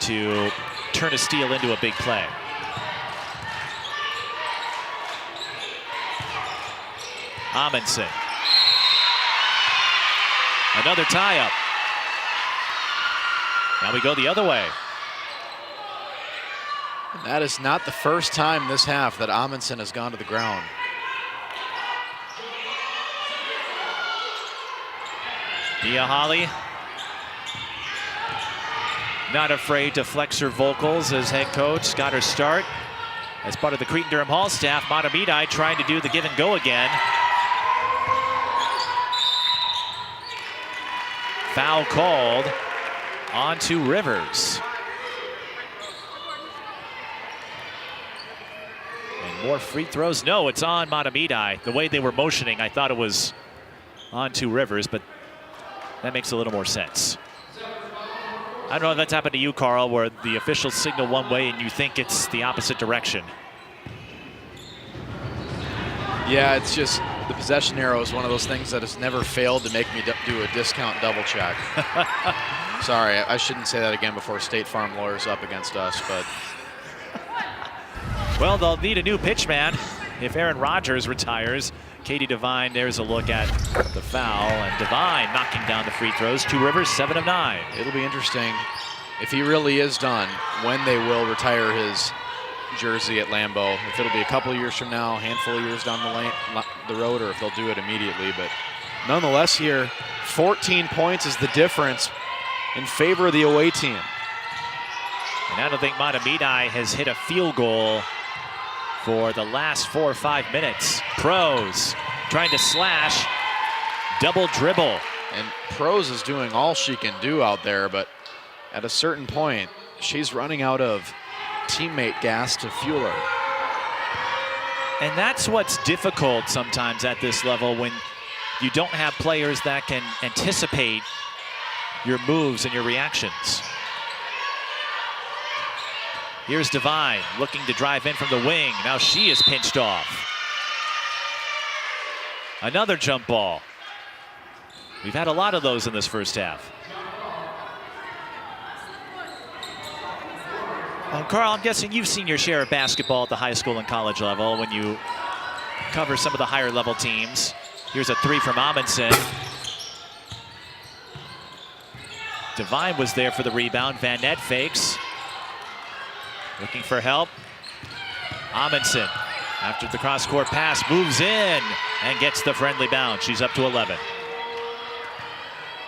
to turn a steal into a big play. Amundsen. Another tie-up. Now we go the other way. And that is not the first time this half that Amundsen has gone to the ground. Mia Holly, not afraid to flex her vocals as head coach. Got her start as part of the Cretin-Durham Hall staff. Mahtomedi trying to do the give and go again. Foul called on Two Rivers. And more free throws. No, it's on Mahtomedi. The way they were motioning, I thought it was on Two Rivers, but that makes a little more sense. I don't know if that's happened to you, Carl, where the officials signal one way and you think it's the opposite direction. Yeah, it's just the possession arrow is one of those things that has never failed to make me do a discount double check. Sorry, I shouldn't say that again before State Farm lawyers up against us, but. Well, they'll need a new pitchman if Aaron Rodgers retires. Katie Devine, there's a look at the foul, and Devine knocking down the free throws. Two Rivers, 7 of 9. It'll be interesting if he really is done, when they will retire his jersey at Lambeau. If it'll be a couple of years from now, a handful of years down the road, or if they'll do it immediately. But nonetheless here, 14 points is the difference in favor of the away team. And I don't think Mahtomedi has hit a field goal for the last 4 or 5 minutes. Pros trying to slash, double dribble. And Pros is doing all she can do out there, but at a certain point, she's running out of teammate gas to fuel her. And that's what's difficult sometimes at this level, when you don't have players that can anticipate your moves and your reactions. Here's Devine looking to drive in from the wing. Now she is pinched off. Another jump ball. We've had a lot of those in this first half. Carl, I'm guessing you've seen your share of basketball at the high school and college level when you cover some of the higher level teams. Here's a three from Amundsen. Devine was there for the rebound. Van Nett fakes. Looking for help. Amundsen, after the cross-court pass, moves in and gets the friendly bounce. She's up to 11.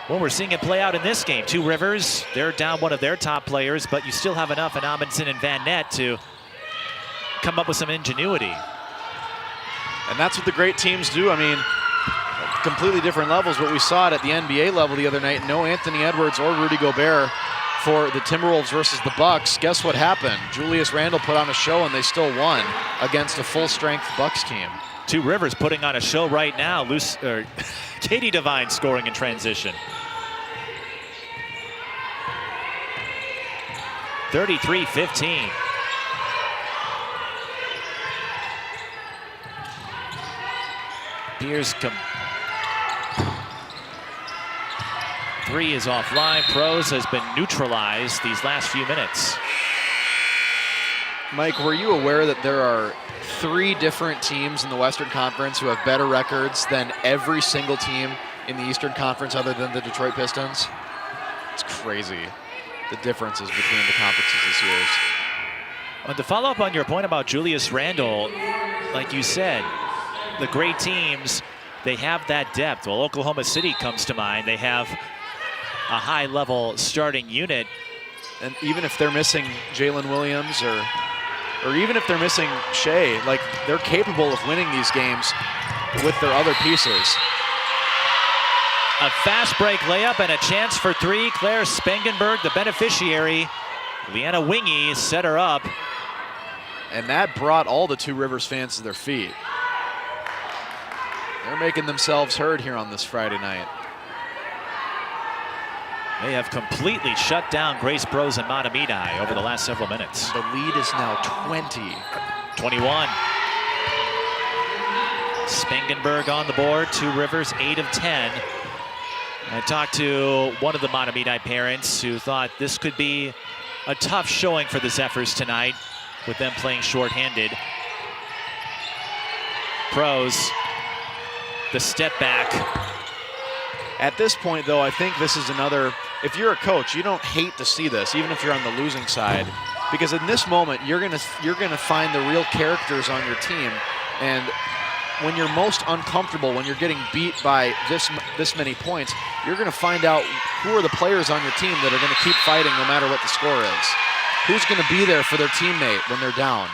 Well, we're seeing it play out in this game. Two Rivers, they're down one of their top players, but you still have enough in Amundsen and Van Nett to come up with some ingenuity. And that's what the great teams do. I mean, completely different levels, but we saw it at the NBA level the other night. No Anthony Edwards or Rudy Gobert for the Timberwolves versus the Bucks. Guess what happened? Julius Randle put on a show and they still won against a full-strength Bucks team. Two Rivers putting on a show right now. Katie Devine scoring in transition. 33-15. Pierce three is offline. Pros has been neutralized these last few minutes. Mike, were you aware that there are 3 different teams in the Western Conference who have better records than every single team in the Eastern Conference other than the Detroit Pistons? It's crazy, the differences between the conferences this year. And to follow up on your point about Julius Randle, like you said, the great teams, they have that depth. Well, Oklahoma City comes to mind. They have a high-level starting unit. And even if they're missing Jalen Williams or even if they're missing Shea, like, they're capable of winning these games with their other pieces. A fast break layup and a chance for three. Claire Spangenberg, the beneficiary. Leanna Wingy set her up. And that brought all the Two Rivers fans to their feet. They're making themselves heard here on this Friday night. They have completely shut down Grace Bros and Mahtomedi over the last several minutes. The lead is now 20. 21. Spangenberg on the board. Two Rivers, 8 of 10. I talked to one of the Mahtomedi parents who thought this could be a tough showing for the Zephyrs tonight with them playing shorthanded. Pros, the step back. At this point, though, I think this is another, if you're a coach, you don't hate to see this, even if you're on the losing side, because in this moment, you're gonna find the real characters on your team, and when you're most uncomfortable, when you're getting beat by this many points, you're gonna find out who are the players on your team that are gonna keep fighting no matter what the score is. Who's gonna be there for their teammate when they're down?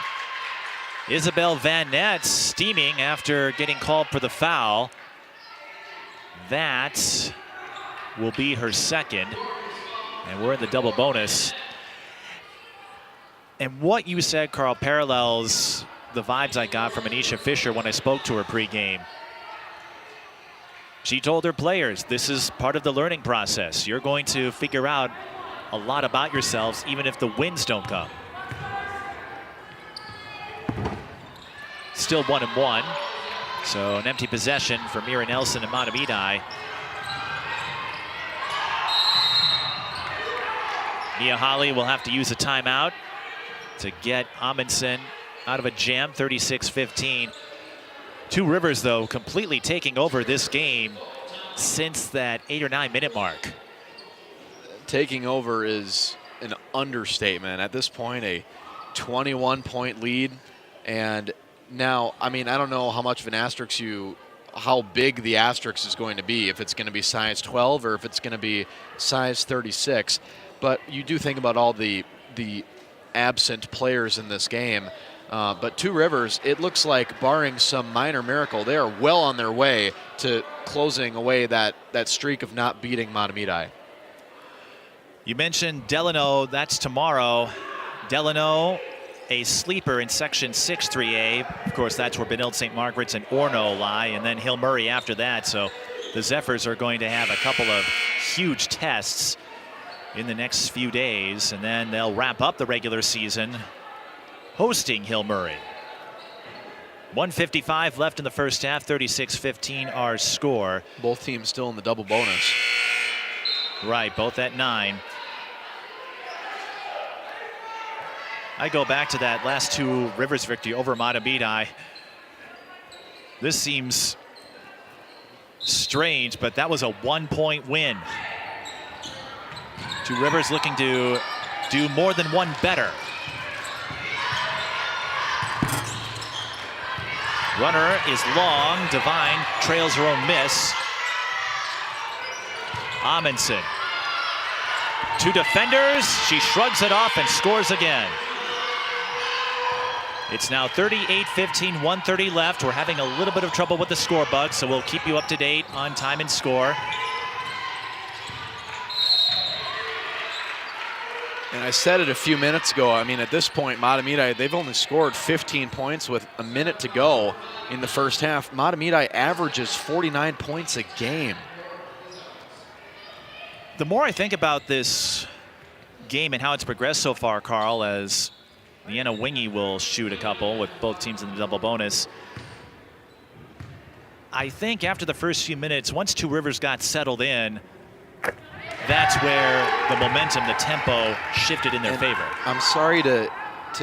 Isabel Van Nett steaming after getting called for the foul. That will be her second, and we're in the double bonus. And what you said, Carl, parallels the vibes I got from Anisha Fisher when I spoke to her pregame. She told her players, this is part of the learning process. You're going to figure out a lot about yourselves even if the wins don't come. Still 1-1. So an empty possession for Mira Nelson and Mahtomedi. Mia Holly will have to use a timeout to get Amundsen out of a jam, 36-15. Two Rivers, though, completely taking over this game since that 8 or 9 minute mark. Taking over is an understatement. At this point, a 21-point lead. And now, I mean, I don't know how much of an asterisk how big the asterisk is going to be, if it's going to be size 12 or if it's going to be size 36. But you do think about all the absent players in this game. But Two Rivers, it looks like, barring some minor miracle, they are well on their way to closing away that streak of not beating Mahtomedi. You mentioned Delano, that's tomorrow. Delano, a sleeper in Section 6-3A. Of course, that's where Benilde St. Margaret's and Orono lie, and then Hill Murray after that. So the Zephyrs are going to have a couple of huge tests in the next few days, and then they'll wrap up the regular season hosting Hill Murray. 1:55 left in the first half, 36-15 our score. Both teams still in the double bonus. Right, both at 9. I go back to that last two Rivers victory over Mahtomedi. This seems strange, but that was a 1-point win. Two Rivers looking to do more than one better. Runner is long. Devine trails her own miss. Amundsen. Two defenders. She shrugs it off and scores again. It's now 38-15, 1:30 left. We're having a little bit of trouble with the score bug, so we'll keep you up to date on time and score. And I said it a few minutes ago, I mean, at this point, Mahtomedi, they've only scored 15 points with a minute to go in the first half. Mahtomedi averages 49 points a game. The more I think about this game and how it's progressed so far, Carl, as Leanna Wingy will shoot a couple with both teams in the double bonus, I think after the first few minutes, once Two Rivers got settled in, that's where the momentum, the tempo shifted in their favor. I'm sorry to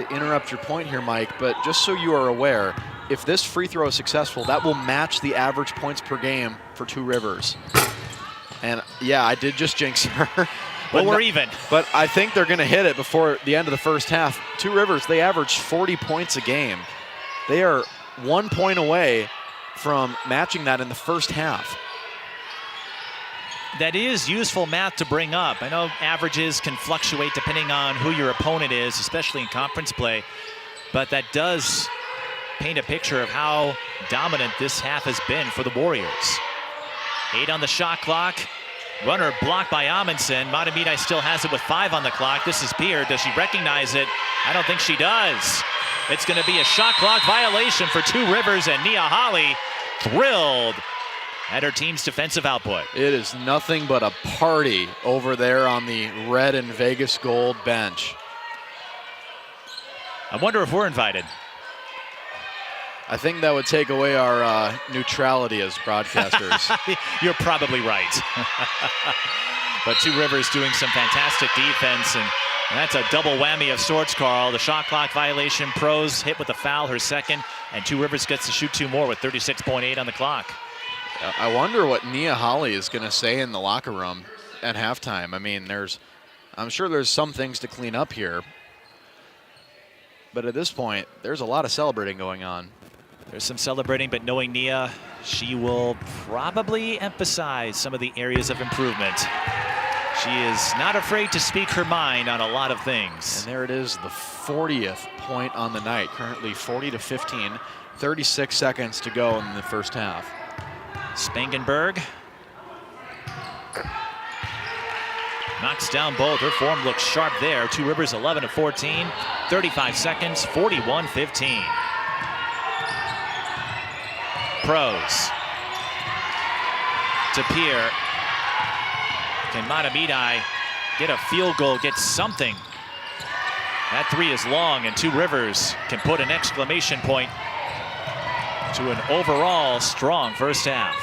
interrupt your point here, Mike, but just so you are aware, if this free throw is successful, that will match the average points per game for Two Rivers. And yeah, I did just jinx her. Well, we're even. But I think they're going to hit it before the end of the first half. Two Rivers, they average 40 points a game. They are 1 point away from matching that in the first half. That is useful math to bring up. I know averages can fluctuate depending on who your opponent is, especially in conference play, but that does paint a picture of how dominant this half has been for the Warriors. 8 on the shot clock. Runner blocked by Amundsen. Mahtomedi still has it with 5 on the clock. This is Peer. Does she recognize it? I don't think she does. It's going to be a shot clock violation for Two Rivers, and Nia Holly thrilled at her team's defensive output. It is nothing but a party over there on the red and Vegas gold bench. I wonder if we're invited. I think that would take away our neutrality as broadcasters. You're probably right. But Two Rivers doing some fantastic defense, and that's a double whammy of sorts, Carl. The shot clock violation, Pros hit with a foul, her second, and Two Rivers gets to shoot 2 more with 36.8 on the clock. I wonder what Nia Holly is going to say in the locker room at halftime. I mean, I'm sure there's some things to clean up here. But at this point, there's a lot of celebrating going on. There's some celebrating, but knowing Nia, she will probably emphasize some of the areas of improvement. She is not afraid to speak her mind on a lot of things. And there it is, the 40th point on the night. Currently 40-15, 36 seconds to go in the first half. Spangenberg knocks down both. Her form looks sharp there. Two Rivers 11-14, 35 seconds, 41-15. Pros to Peer. Can Mahtomedi get a field goal, get something? That 3 is long, and Two Rivers can put an exclamation point to an overall strong first half.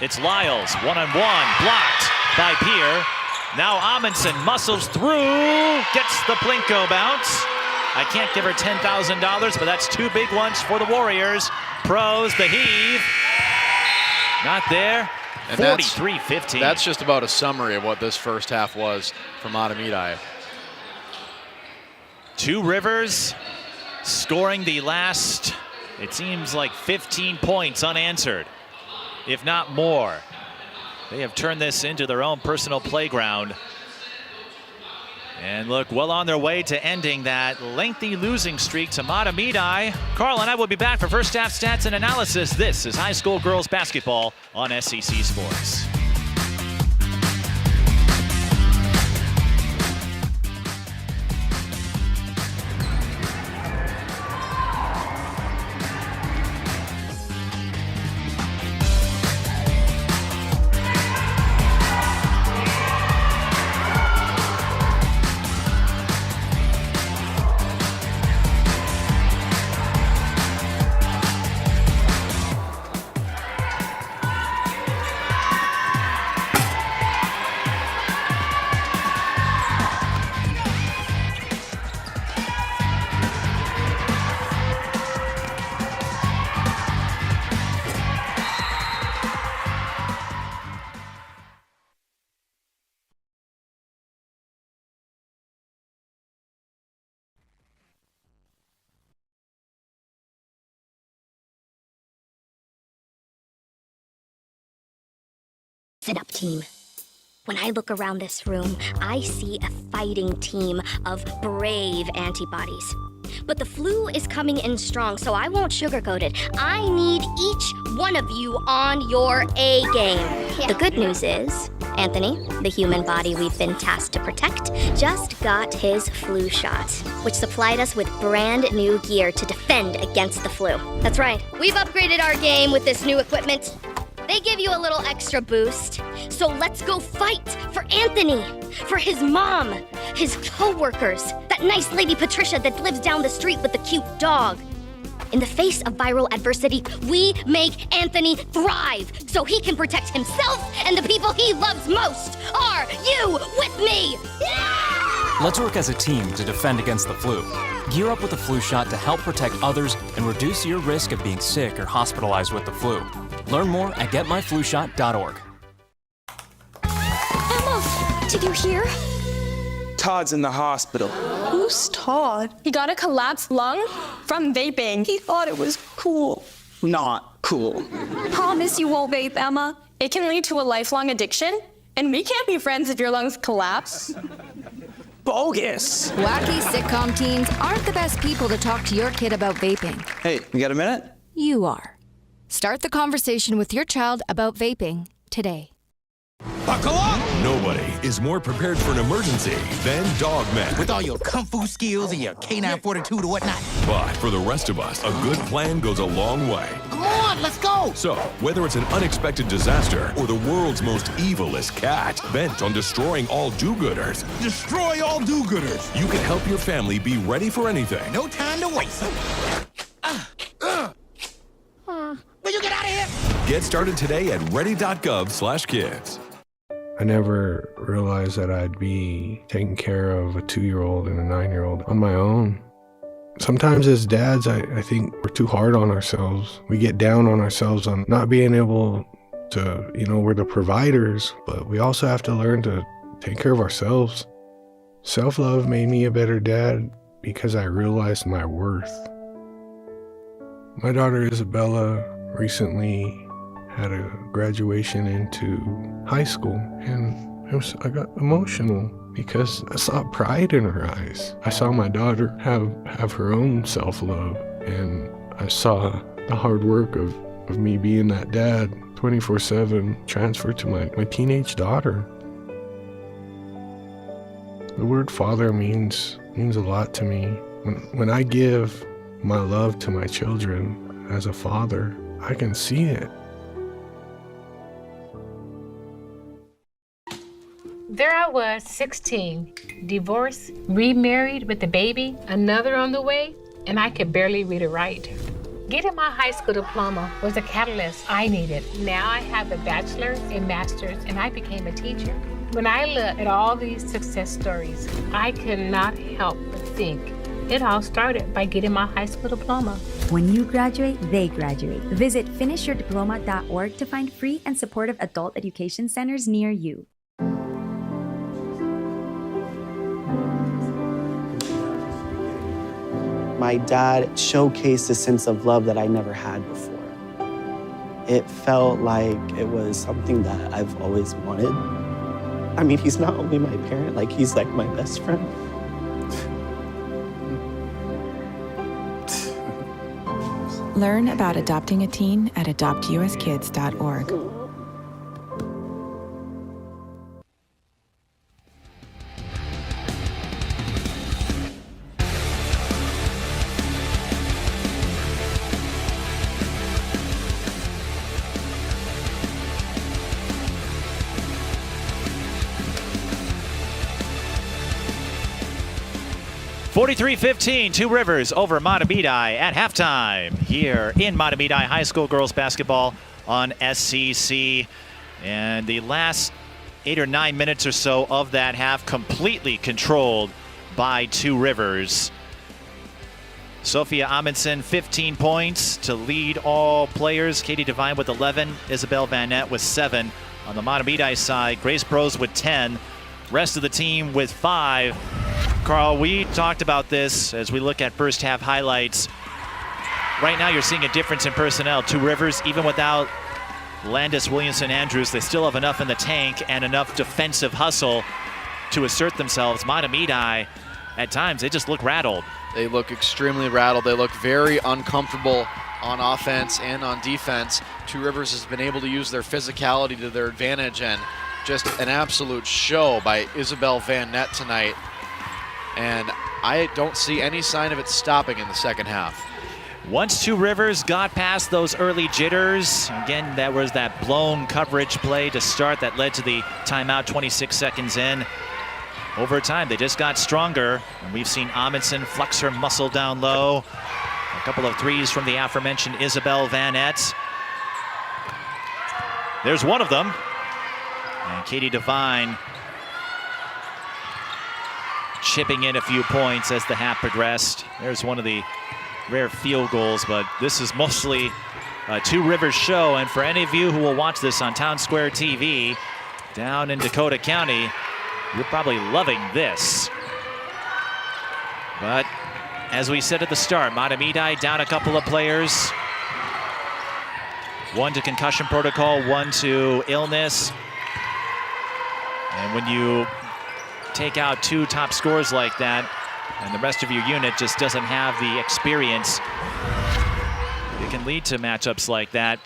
It's Lyles, one-on-one, blocked by Peer. Now Amundsen muscles through, gets the Plinko bounce. I can't give her $10,000, but that's 2 big ones for the Warriors. Pros, the heave. Not there. 43-15. That's just about a summary of what this first half was for Mahtomedi. Two Rivers scoring the last, it seems like 15 points unanswered, if not more. They have turned this into their own personal playground. And look, well on their way to ending that lengthy losing streak to Mahtomedi. Carl and I will be back for first half stats and analysis. This is high school girls basketball on SEC Sports. Listen up, team. When I look around this room, I see a fighting team of brave antibodies. But the flu is coming in strong, so I won't sugarcoat it. I need each one of you on your A game. The good news is, Anthony, the human body we've been tasked to protect, just got his flu shot, which supplied us with brand new gear to defend against the flu. That's right, we've upgraded our game with this new equipment. They give you a little extra boost. So let's go fight for Anthony, for his mom, his co-workers, that nice lady Patricia that lives down the street with the cute dog. In the face of viral adversity, we make Anthony thrive so he can protect himself and the people he loves most. Are you with me? Yeah! Let's work as a team to defend against the flu. Gear up with a flu shot to help protect others and reduce your risk of being sick or hospitalized with the flu. Learn more at getmyflushot.org. Emma, did you hear? Todd's in the hospital. Who's Todd? He got a collapsed lung from vaping. He thought it was cool. Not cool. Promise you won't vape, Emma. It can lead to a lifelong addiction, and we can't be friends if your lungs collapse. Bogus. Wacky sitcom teens aren't the best people to talk to your kid about vaping. Hey, you got a minute? You are. Start the conversation with your child about vaping today. Buckle up! Nobody is more prepared for an emergency than Dogman. With all your kung fu skills and your canine fortitude or whatnot. But for the rest of us, a good plan goes a long way. Come on, let's go! So, whether it's an unexpected disaster or the world's most evilest cat bent on destroying all do-gooders, Destroy all do-gooders! you can help your family be ready for anything. No time to waste. Will you get out of here? Get started today at ready.gov/kids. I never realized that I'd be taking care of a 2-year-old and a 9-year-old on my own. Sometimes as dads, I think we're too hard on ourselves. We get down on ourselves on not being able to, we're the providers, but we also have to learn to take care of ourselves. Self-love made me a better dad because I realized my worth. My daughter Isabella recently had a graduation into high school, and I got emotional because I saw pride in her eyes. I saw my daughter have her own self-love, and I saw the hard work of me being that dad 24/7 transferred to my teenage daughter. The word father means a lot to me. When I give my love to my children as a father, I can see it. There I was, 16, divorced, remarried with a baby, another on the way, and I could barely read or write. Getting my high school diploma was a catalyst I needed. Now I have a bachelor's and master's, and I became a teacher. When I look at all these success stories, I could not help but think it all started by getting my high school diploma. When you graduate, they graduate. Visit finishyourdiploma.org to find free and supportive adult education centers near you. My dad showcased a sense of love that I never had before. It felt like it was something that I've always wanted. I mean, he's not only my parent, he's like my best friend. Learn about adopting a teen at adoptuskids.org. (43-15), Two Rivers over Mahtomedi at halftime here in Mahtomedi High School girls basketball on SCC. And the last 8 or 9 minutes or so of that half completely controlled by Two Rivers. Sophia Amundsen, 15 points to lead all players. Katie Devine with 11. Isabel Van Nett with 7. On the Mahtomedi side, Grace Brose with 10. Rest of the team with 5. Carl, we talked about this as we look at first half highlights. Right now you're seeing a difference in personnel. Two Rivers, even without Landis, Williamson, Andrews, they still have enough in the tank and enough defensive hustle to assert themselves. Mahtomedi, at times, they just look rattled. They look extremely rattled. They look very uncomfortable on offense and on defense. Two Rivers has been able to use their physicality to their advantage, and just an absolute show by Isabel Van Nett tonight. And I don't see any sign of it stopping in the second half. Once Two Rivers got past those early jitters, again, that was that blown coverage play to start that led to the timeout 26 seconds in. Over time, they just got stronger, and we've seen Amundsen flex her muscle down low. A couple of threes from the aforementioned Isabel Van Nett. There's one of them. And Katie Devine chipping in a few points as the half progressed. There's one of the rare field goals, but this is mostly a Two Rivers show. And for any of you who will watch this on Town Square TV down in Dakota County, you're probably loving this. But as we said at the start, Mahtomedi down a couple of players. One to concussion protocol, one to illness. And when you take out two top scorers like that, and the rest of your unit just doesn't have the experience, it can lead to matchups like that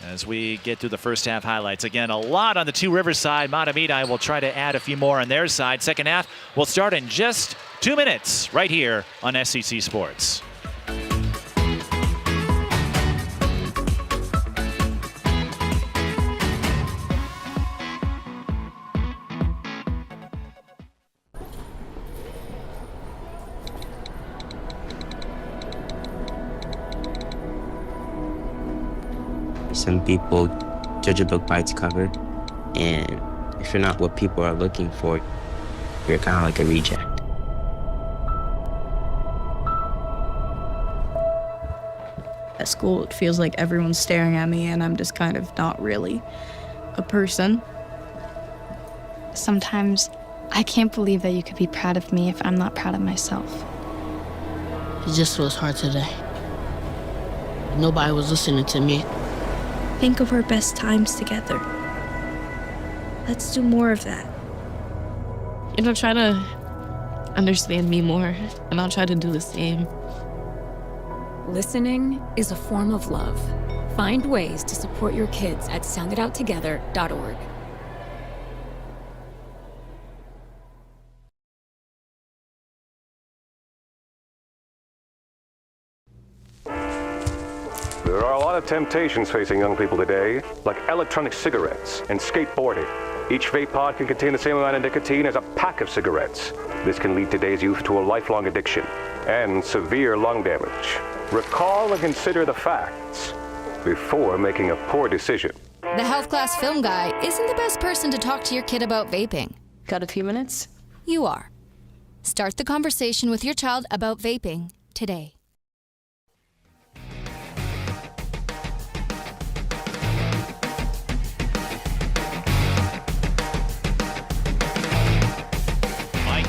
as we get through the first half highlights. Again, a lot on the Two Rivers side. Mahtomedi will try to add a few more on their side. Second half will start in just 2 minutes right here on SEC Sports. Some people judge a book by its cover, and if you're not what people are looking for, you're kind of like a reject. At school, it feels like everyone's staring at me, and I'm just kind of not really a person. Sometimes I can't believe that you could be proud of me if I'm not proud of myself. It just was hard today. Nobody was listening to me. Think of our best times together. Let's do more of that. Try to understand me more, and I'll try to do the same. Listening is a form of love. Find ways to support your kids at sounditouttogether.org. There are a lot of temptations facing young people today, like electronic cigarettes and skateboarding. Each vape pod can contain the same amount of nicotine as a pack of cigarettes. This can lead today's youth to a lifelong addiction and severe lung damage. Recall and consider the facts before making a poor decision. The health class film guy isn't the best person to talk to your kid about vaping. Got a few minutes? You are. Start the conversation with your child about vaping today.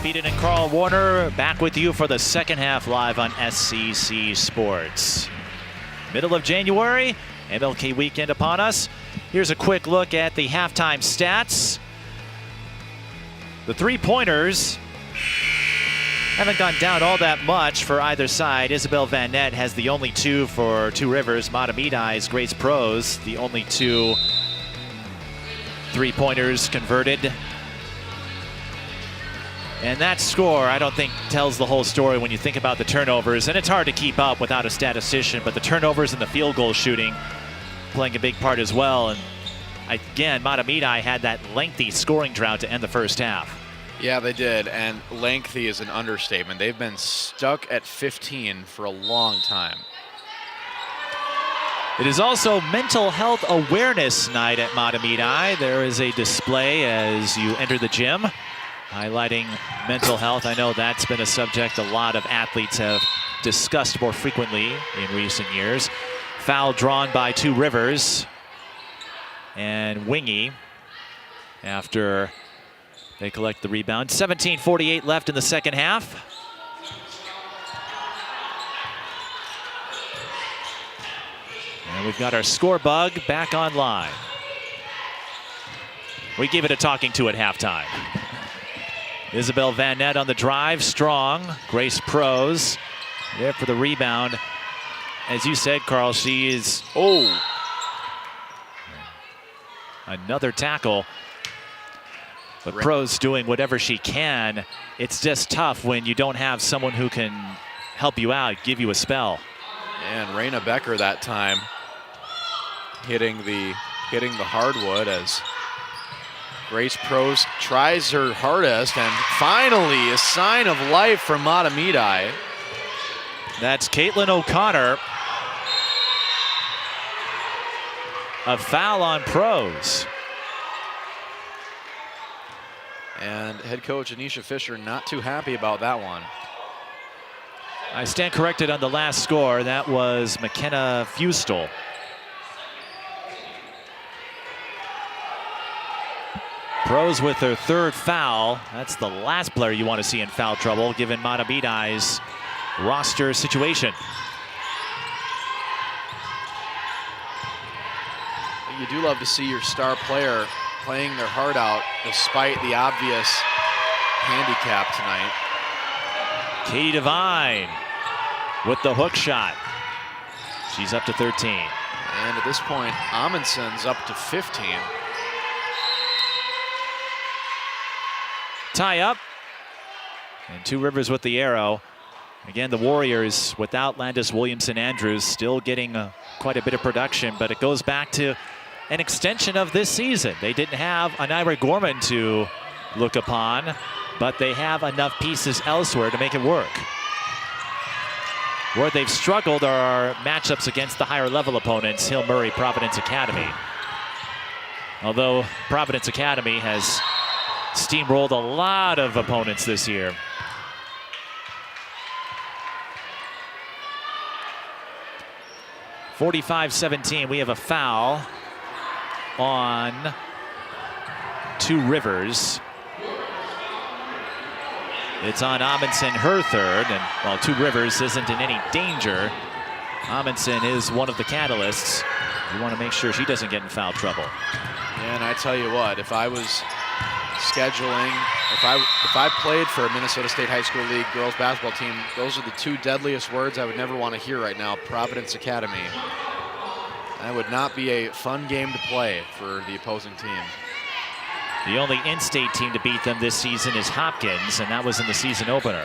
Beaton and Carl Warner back with you for the second half live on SEC Sports. Middle of January, MLK weekend upon us. Here's a quick look at the halftime stats. The three-pointers haven't gone down all that much for either side. Isabel Van Nett has the only two for Two Rivers. Mahtomedi's Grace Pros, the only two three-pointers converted. And that score, I don't think, tells the whole story when you think about the turnovers. And it's hard to keep up without a statistician, but the turnovers and the field goal shooting playing a big part as well. And again, Mahtomedi had that lengthy scoring drought to end the first half. Yeah, they did, and lengthy is an understatement. They've been stuck at 15 for a long time. It is also Mental Health Awareness Night at Mahtomedi. There is a display as you enter the gym highlighting mental health. I know that's been a subject a lot of athletes have discussed more frequently in recent years. Foul drawn by Two Rivers and Wingy after they collect the rebound. 17:48 left in the second half. And we've got our score bug back online. We gave it a talking to at halftime. Isabel Van Nett on the drive, strong. Grace Prose there for the rebound. As you said, Carl, she is, another tackle. But Prose doing whatever she can. It's just tough when you don't have someone who can help you out, give you a spell. And Raina Becker that time hitting the hardwood as Grace Prose tries her hardest, and finally a sign of life from Mahtomedi. That's Caitlin O'Connor. A foul on Prose. And head coach Anisha Fisher not too happy about that one. I stand corrected on the last score. That was McKenna Fustel. Prose with her third foul. That's the last player you want to see in foul trouble, given Mahtomedi's roster situation. You do love to see your star player playing their heart out despite the obvious handicap tonight. Katie Devine with the hook shot. She's up to 13. And at this point, Amundson's up to 15. Tie up. And Two Rivers with the arrow. Again, the Warriors without Landis Williamson-Andrews still getting quite a bit of production, but it goes back to an extension of this season. They didn't have an Ira Gorman to look upon, but they have enough pieces elsewhere to make it work. Where they've struggled are matchups against the higher level opponents, Hill Murray, Providence Academy. Although Providence Academy has steamrolled a lot of opponents this year. (45-17). We have a foul on Two Rivers. It's on Amundsen, her third, and while Two Rivers isn't in any danger, Amundsen is one of the catalysts. You want to make sure she doesn't get in foul trouble. And I tell you what, if I was scheduling, if I played for a Minnesota State High School League girls basketball team, those are the two deadliest words I would never want to hear right now, Providence Academy. That would not be a fun game to play for the opposing team. The only in-state team to beat them this season is Hopkins, and that was in the season opener.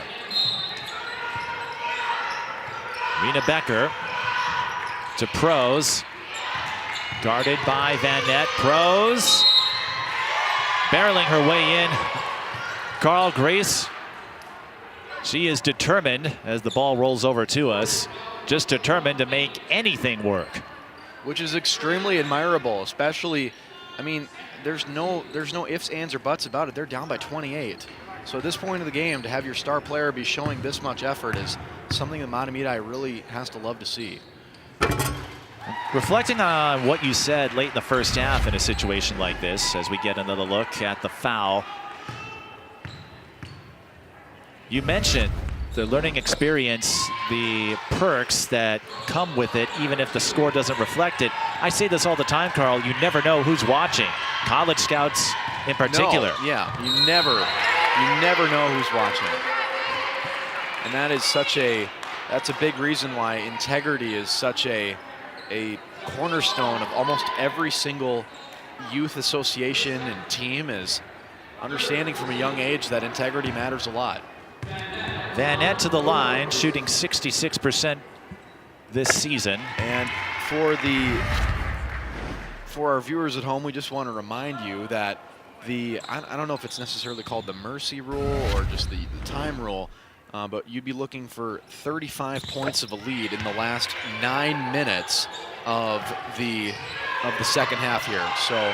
Rena Becker to Prose. Guarded by Van Nett. Prose barreling her way in. Carl, Grace, she is determined, as the ball rolls over to us, just determined to make anything work. Which is extremely admirable, especially, I mean, there's no ifs, ands, or buts about it. They're down by 28. So at this point of the game, to have your star player be showing this much effort is something that Mahtomedi really has to love to see. Reflecting on what you said late in the first half in a situation like this, as we get another look at the foul, you mentioned the learning experience, the perks that come with it, even if the score doesn't reflect it. I say this all the time, Carl, you never know who's watching. College scouts in particular. No, yeah, you never know who's watching. And that is that's a big reason why integrity is such a cornerstone of almost every single youth association and team, is understanding from a young age that integrity matters a lot. Van Nett to the line, shooting 66% this season. And for our viewers at home, we just want to remind you that I don't know if it's necessarily called the mercy rule or just the time rule, but you'd be looking for 35 points of a lead in the last 9 minutes of the second half here. So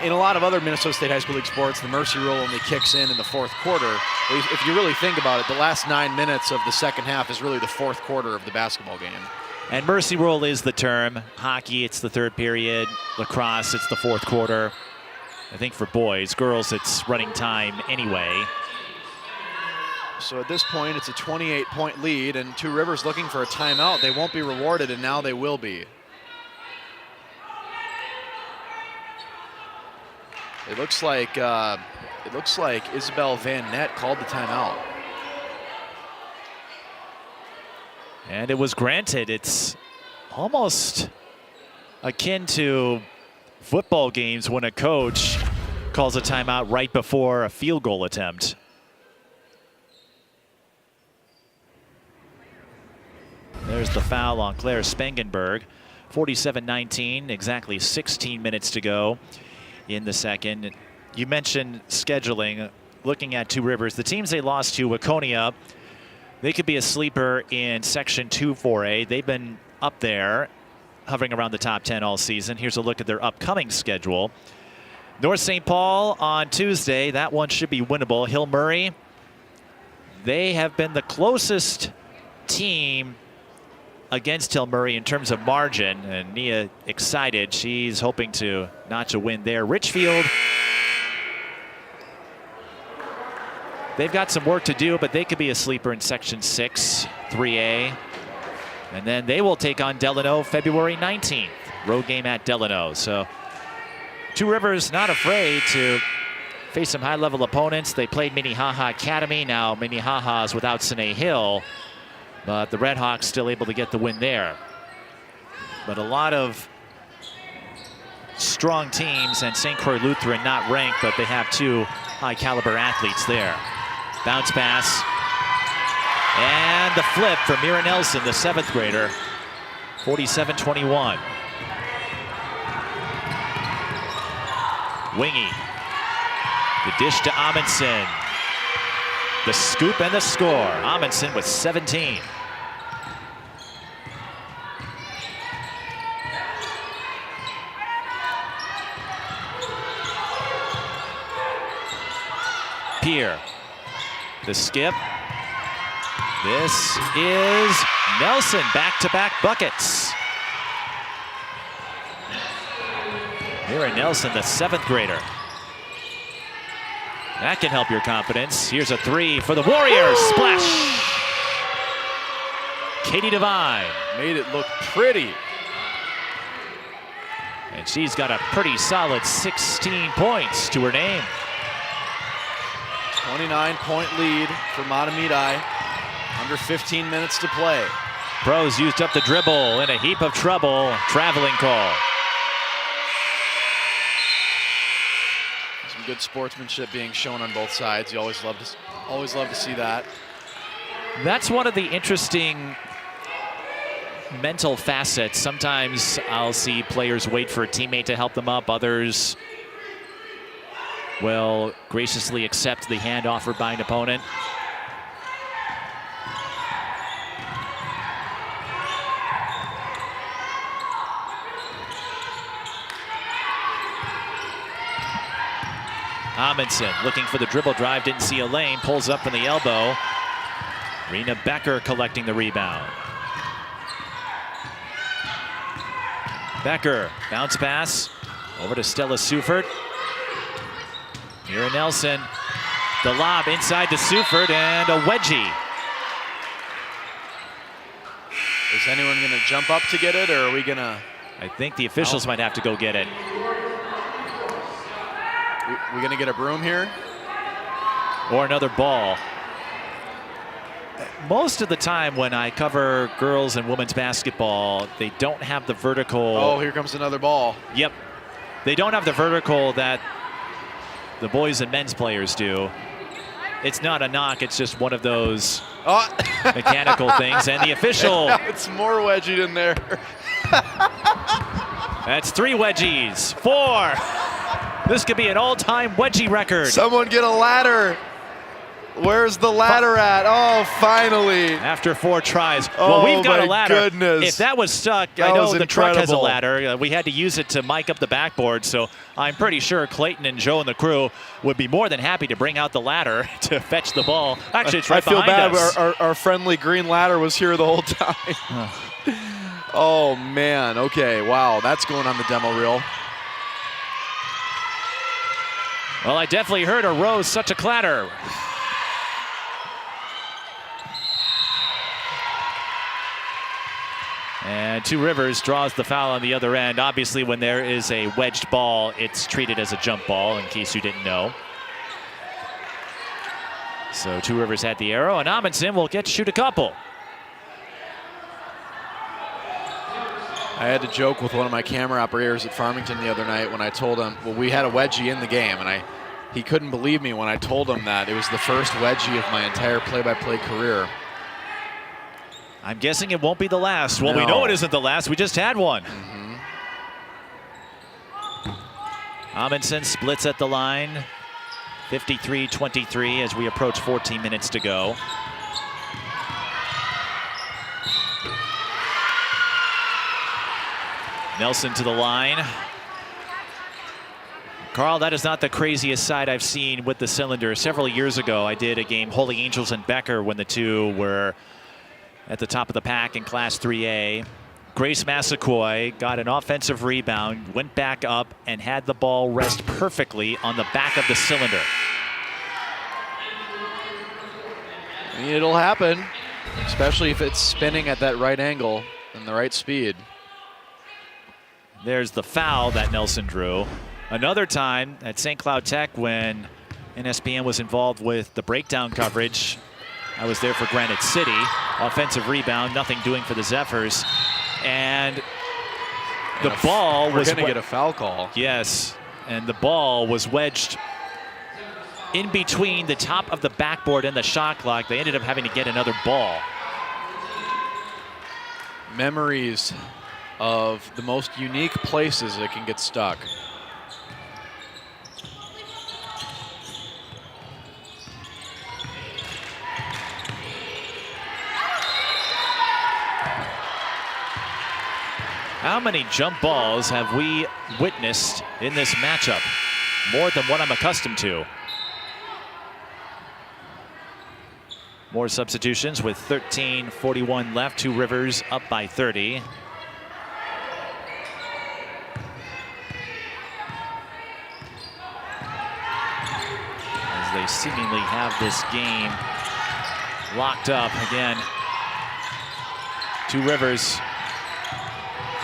in a lot of other Minnesota State High School League sports, the mercy rule only kicks in the fourth quarter. If you really think about it, the last 9 minutes of the second half is really the fourth quarter of the basketball game. And mercy rule is the term. Hockey, it's the third period. Lacrosse, it's the fourth quarter. I think for boys. Girls, it's running time anyway. So at this point, it's a 28-point lead, and Two Rivers looking for a timeout. They won't be rewarded, and now they will be. It looks like Isabel Van Nett called the timeout. And it was granted. It's almost akin to football games when a coach calls a timeout right before a field goal attempt. There's the foul on Claire Spangenberg. 47-19, exactly 16 minutes to go in the second. You mentioned scheduling. Looking at Two Rivers, the teams they lost to, Waconia, they could be a sleeper in Section 2 4A. They've been up there, hovering around the top 10 all season. Here's a look at their upcoming schedule. North St. Paul on Tuesday. That one should be winnable. Hill Murray, they have been the closest team against Hill Murray in terms of margin, and Nia excited. She's hoping to notch a win there. Richfield, they've got some work to do, but they could be a sleeper in Section 6, 3A. And then they will take on Delano February 19th. Road game at Delano. So Two Rivers not afraid to face some high-level opponents. They played Minnehaha Academy. Now Minnehaha's without Sine Hill. But the Redhawks still able to get the win there. But a lot of strong teams, and St. Croix Lutheran not ranked, but they have two high-caliber athletes there. Bounce pass. And the flip for Mira Nelson, the 7th grader. 47-21. Wingy. The dish to Amundsen. The scoop and the score. Amundsen with 17. Pierre. The skip. This is Nelson, back-to-back buckets. Mira Nelson, the 7th grader. That can help your confidence. Here's a 3 for the Warriors. Splash. Katie Devine. Made it look pretty. And she's got a pretty solid 16 points to her name. 29-point lead for Mahtomedi. Under 15 minutes to play. Pros used up the dribble in a heap of trouble. Traveling call. Some good sportsmanship being shown on both sides. You always love to see that. That's one of the interesting mental facets. Sometimes I'll see players wait for a teammate to help them up. Others will graciously accept the hand offered by an opponent. Amundsen looking for the dribble drive, didn't see a lane, pulls up from the elbow. Rena Becker collecting the rebound. Becker, bounce pass, over to Stella Sufert. Mira Nelson, the lob inside to Sufert, and a wedgie. Is anyone gonna jump up to get it, or are we gonna? I think the officials might have to go get it. We gonna get a broom here? Or another ball. Most of the time when I cover girls and women's basketball, they don't have the vertical. Oh, here comes another ball. Yep. They don't have the vertical that the boys and men's players do. It's not a knock, it's just one of those mechanical things. And the official. It's more wedgied in there. That's 3 wedgies. 4. This could be an all-time wedgie record. Someone get a ladder. Where's the ladder at? Oh, finally. After 4 tries. Well, we've got a ladder. Goodness. If that was stuck, I know the truck has a ladder. We had to use it to mic up the backboard, so I'm pretty sure Clayton and Joe and the crew would be more than happy to bring out the ladder to fetch the ball. Actually, it's right behind us. I feel bad. Our friendly green ladder was here the whole time. Oh, man. Okay, wow. That's going on the demo reel. Well, I definitely heard a rose such a clatter. And Two Rivers draws the foul on the other end. Obviously, when there is a wedged ball, it's treated as a jump ball, in case you didn't know. So Two Rivers had the arrow, and Amundsen will get to shoot a couple. I had to joke with one of my camera operators at Farmington the other night when I told him, well, we had a wedgie in the game, and he couldn't believe me when I told him that it was the first wedgie of my entire play-by-play career. I'm guessing it won't be the last. Well, No. we know it isn't the last. We just had one. Amundsen splits at the line. 53-23 as we approach 14 minutes to go. Nelson to the line. Carl, that is not the craziest side I've seen with the cylinder. Several years ago, I did a game, Holy Angels and Becker, when the two were at the top of the pack in Class 3A. Grace Massaquoi got an offensive rebound, went back up, and had the ball rest perfectly on the back of the cylinder. I mean, it'll happen, especially if it's spinning at that right angle and the right speed. There's the foul that Nelson drew. Another time at St. Cloud Tech when NSPN was involved with the breakdown coverage. I was there for Granite City. Offensive rebound, nothing doing for the Zephyrs. And the ball was... We're going to get a foul call. Yes, and the ball was wedged in between the top of the backboard and the shot clock. They ended up having to get another ball. Memories of the most unique places it can get stuck. How many jump balls have we witnessed in this matchup? More than what I'm accustomed to. More substitutions with 13:41 left. Two Rivers up by 30. As they seemingly have this game locked up again. Two Rivers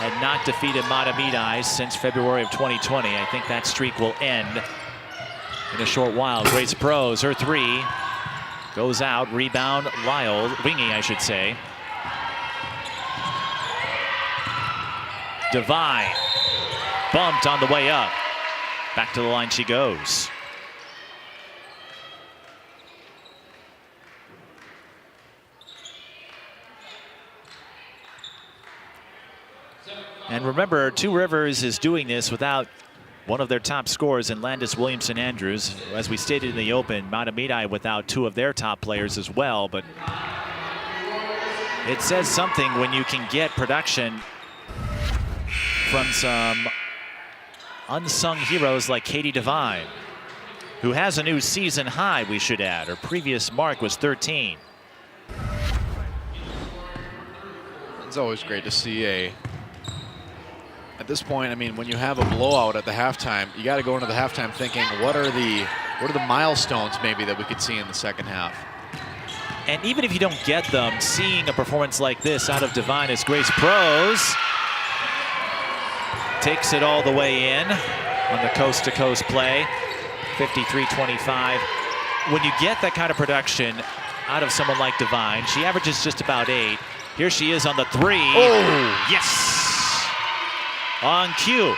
had not defeated Mahtomedi since February of 2020. I think that streak will end in a short while. Grace Prose, her three goes out. Rebound, Lyle, Wingy, I should say. Devine, bumped on the way up. Back to the line she goes. And remember, Two Rivers is doing this without one of their top scorers in Landis Williamson Andrews. As we stated in the open, Mahtomedi without two of their top players as well. But it says something when you can get production from some unsung heroes like Katie Devine, who has a new season high, we should add. Her previous mark was 13. It's always great to see at this point, I mean, when you have a blowout at the halftime, you got to go into the halftime thinking, what are the milestones maybe that we could see in the second half? And even if you don't get them, seeing a performance like this out of Devine as Grace Prose takes it all the way in on the coast-to-coast play, 53-25. When you get that kind of production out of someone like Devine, she averages just about 8. Here she is on the three. Oh, yes! On cue.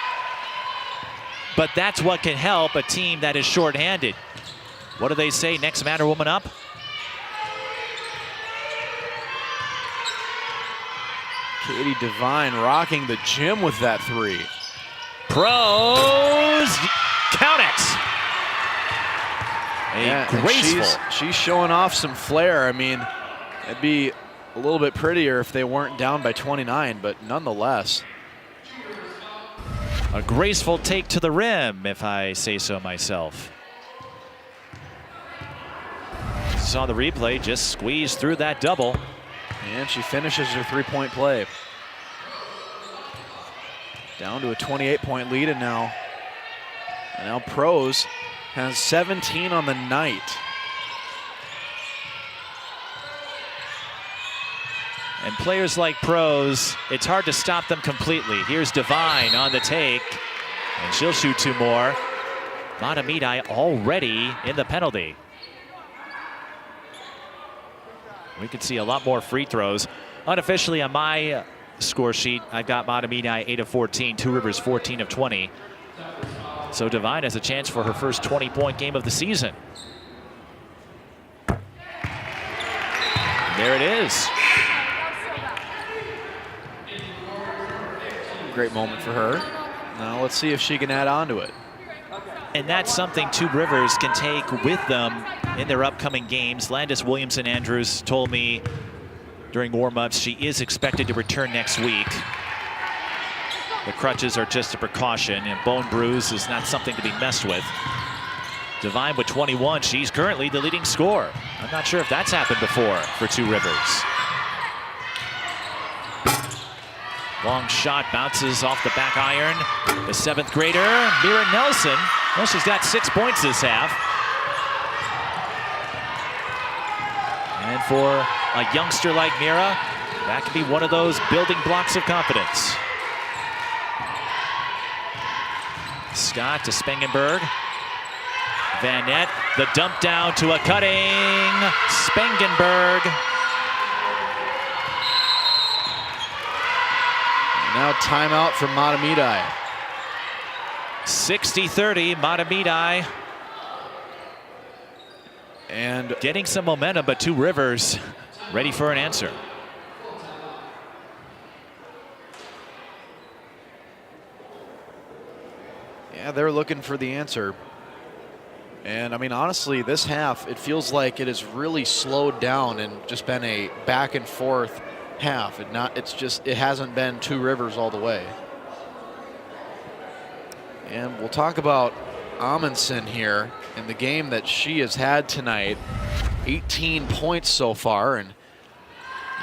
But that's what can help a team that is shorthanded. What do they say? Next man or woman up? Katie Devine rocking the gym with that three. Prose, count it. Graceful. She's showing off some flair. I mean, it'd be a little bit prettier if they weren't down by 29, but nonetheless. A graceful take to the rim, if I say so myself. Saw the replay, just squeezed through that double. And she finishes her three-point play. Down to a 28-point lead, and now Prose has 17 on the night. And players like pros, it's hard to stop them completely. Here's Devine on the take, and she'll shoot 2 more. Mahtomedi already in the penalty. We could see a lot more free throws. Unofficially on my score sheet, I've got Mahtomedi 8 of 14, Two Rivers 14 of 20. So Devine has a chance for her first 20-point game of the season. There it is. Great moment for her. Now let's see if she can add on to it. And that's something Two Rivers can take with them in their upcoming games. Landis Williamson-Andrews told me during warm-ups she is expected to return next week. The crutches are just a precaution, and bone bruise is not something to be messed with. Devine with 21, she's currently the leading scorer. I'm not sure if that's happened before for Two Rivers. Long shot bounces off the back iron. The 7th grader, Mira Nelson. Well, she's got 6 points this half. And for a youngster like Mira, that could be one of those building blocks of confidence. Scott to Spangenberg. Van Nett, the dump down to a cutting Spangenberg. Now timeout for Mahtomedi. 60-30, Mahtomedi. And getting some momentum, but Two Rivers ready for an answer. Yeah, they're looking for the answer. And I mean, honestly, this half, it feels like it has really slowed down and just been a back and forth half. It hasn't been Two Rivers all the way. And we'll talk about Amundsen here in the game that she has had tonight. 18 points so far, and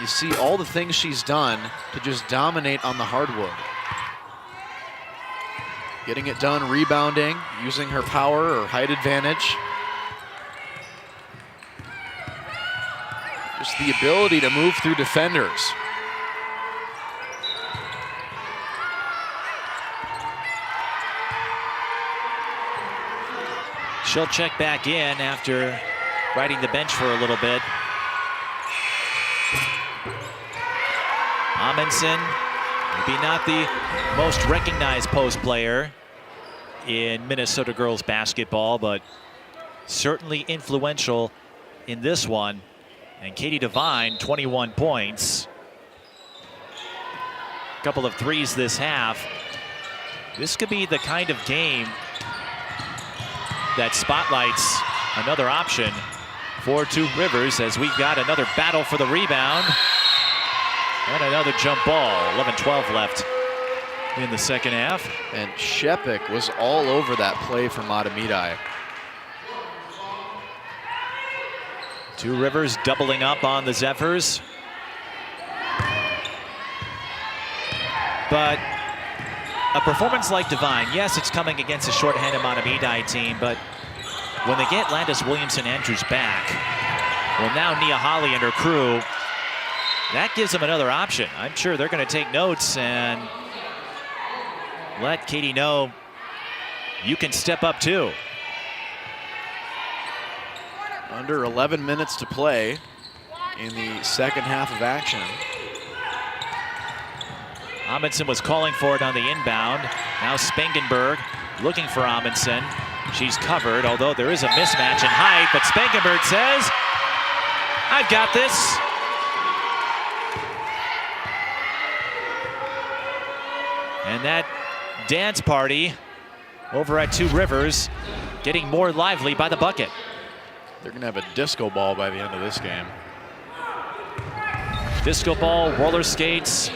you see all the things she's done to just dominate on the hardwood. Getting it done, rebounding, using her power or height advantage. Just the ability to move through defenders. She'll check back in after riding the bench for a little bit. Amundsen, maybe not the most recognized post player in Minnesota girls basketball, but certainly influential in this one. And Katie Devine, 21 points. A couple of threes this half. This could be the kind of game that spotlights another option for Two Rivers, as we've got another battle for the rebound and another jump ball. 11-12 left in the second half. And Shepik was all over that play for Mahtomedi. Two Rivers doubling up on the Zephyrs. But a performance like Devine, yes, it's coming against a shorthanded Mahtomedi team, but when they get Landis Williamson-Andrews back, well, now Nia Holly and her crew, that gives them another option. I'm sure they're going to take notes and let Katie know you can step up too. Under 11 minutes to play in the second half of action. Amundsen was calling for it on the inbound. Now Spangenberg looking for Amundsen. She's covered, although there is a mismatch in height, but Spangenberg says, I've got this. And that dance party over at Two Rivers getting more lively by the bucket. They're going to have a disco ball by the end of this game. Disco ball, roller skates.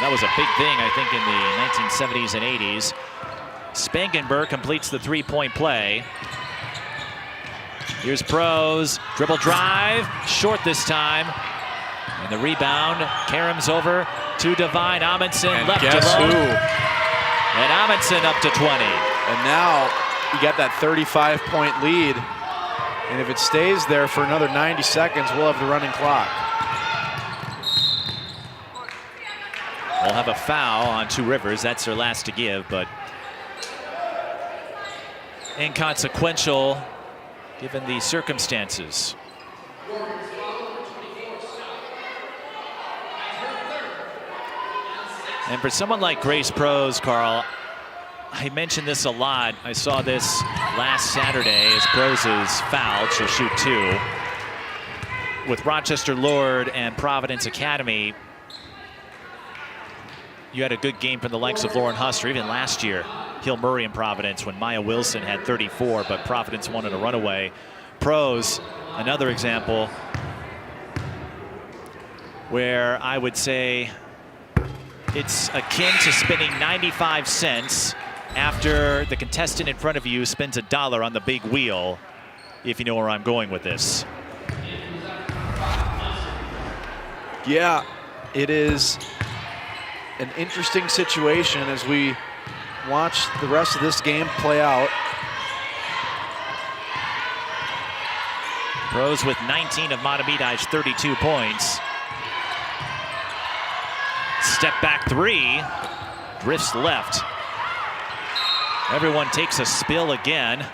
That was a big thing, I think, in the 1970s and 80s. Spangenberg completes the three-point play. Here's Pros, dribble drive, short this time. And the rebound, Karam's over to Devine. Amundsen and left guess to low. who? And Amundsen up to 20. And now you got that 35-point lead. And if it stays there for another 90 seconds, we'll have the running clock. will have a foul on Two Rivers. That's their last to give, but inconsequential given the circumstances. And for someone like Grace Prose, Carl, I mentioned this a lot. I saw this last Saturday as Prose is fouled. She'll shoot 2. With Rochester Lord and Providence Academy, you had a good game from the likes of Lauren Huss, or even last year, Hill Murray and Providence, when Maya Wilson had 34, but Providence won in a runaway. Prose, another example where I would say it's akin to spending 95 cents after the contestant in front of you spends $1 on the big wheel, if you know where I'm going with this. Yeah, it is an interesting situation as we watch the rest of this game play out. Prose with 19 of Mahtomedi's 32 points. Step back 3, drifts left. Everyone takes a spill again.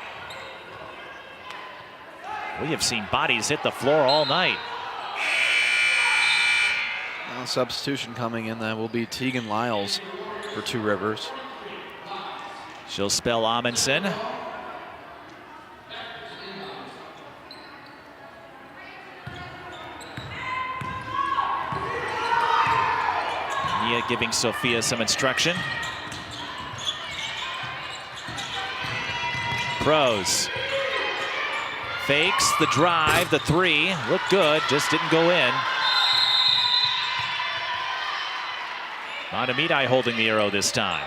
We have seen bodies hit the floor all night. Now substitution coming in, that will be Tegan Lyles for Two Rivers. She'll spell Amundsen. Nia giving Sophia some instruction. Prose fakes the drive, the 3, looked good, just didn't go in. Mahtomedi holding the arrow this time.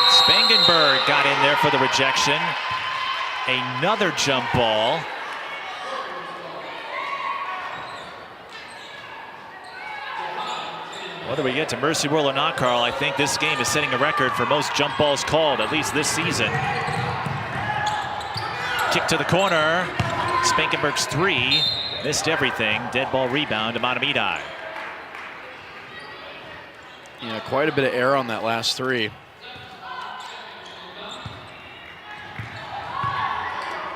Spangenberg got in there for the rejection. Another jump ball. Whether we get to Mercy World or not, Carl, I think this game is setting a record for most jump balls called, at least this season. Kick to the corner. Spangenberg's 3. Missed everything. Dead ball rebound to Mahtomedi. Yeah, quite a bit of air on that last 3.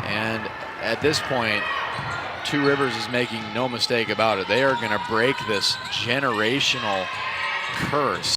And at this point, Two Rivers is making no mistake about it. They are going to break this generational curse.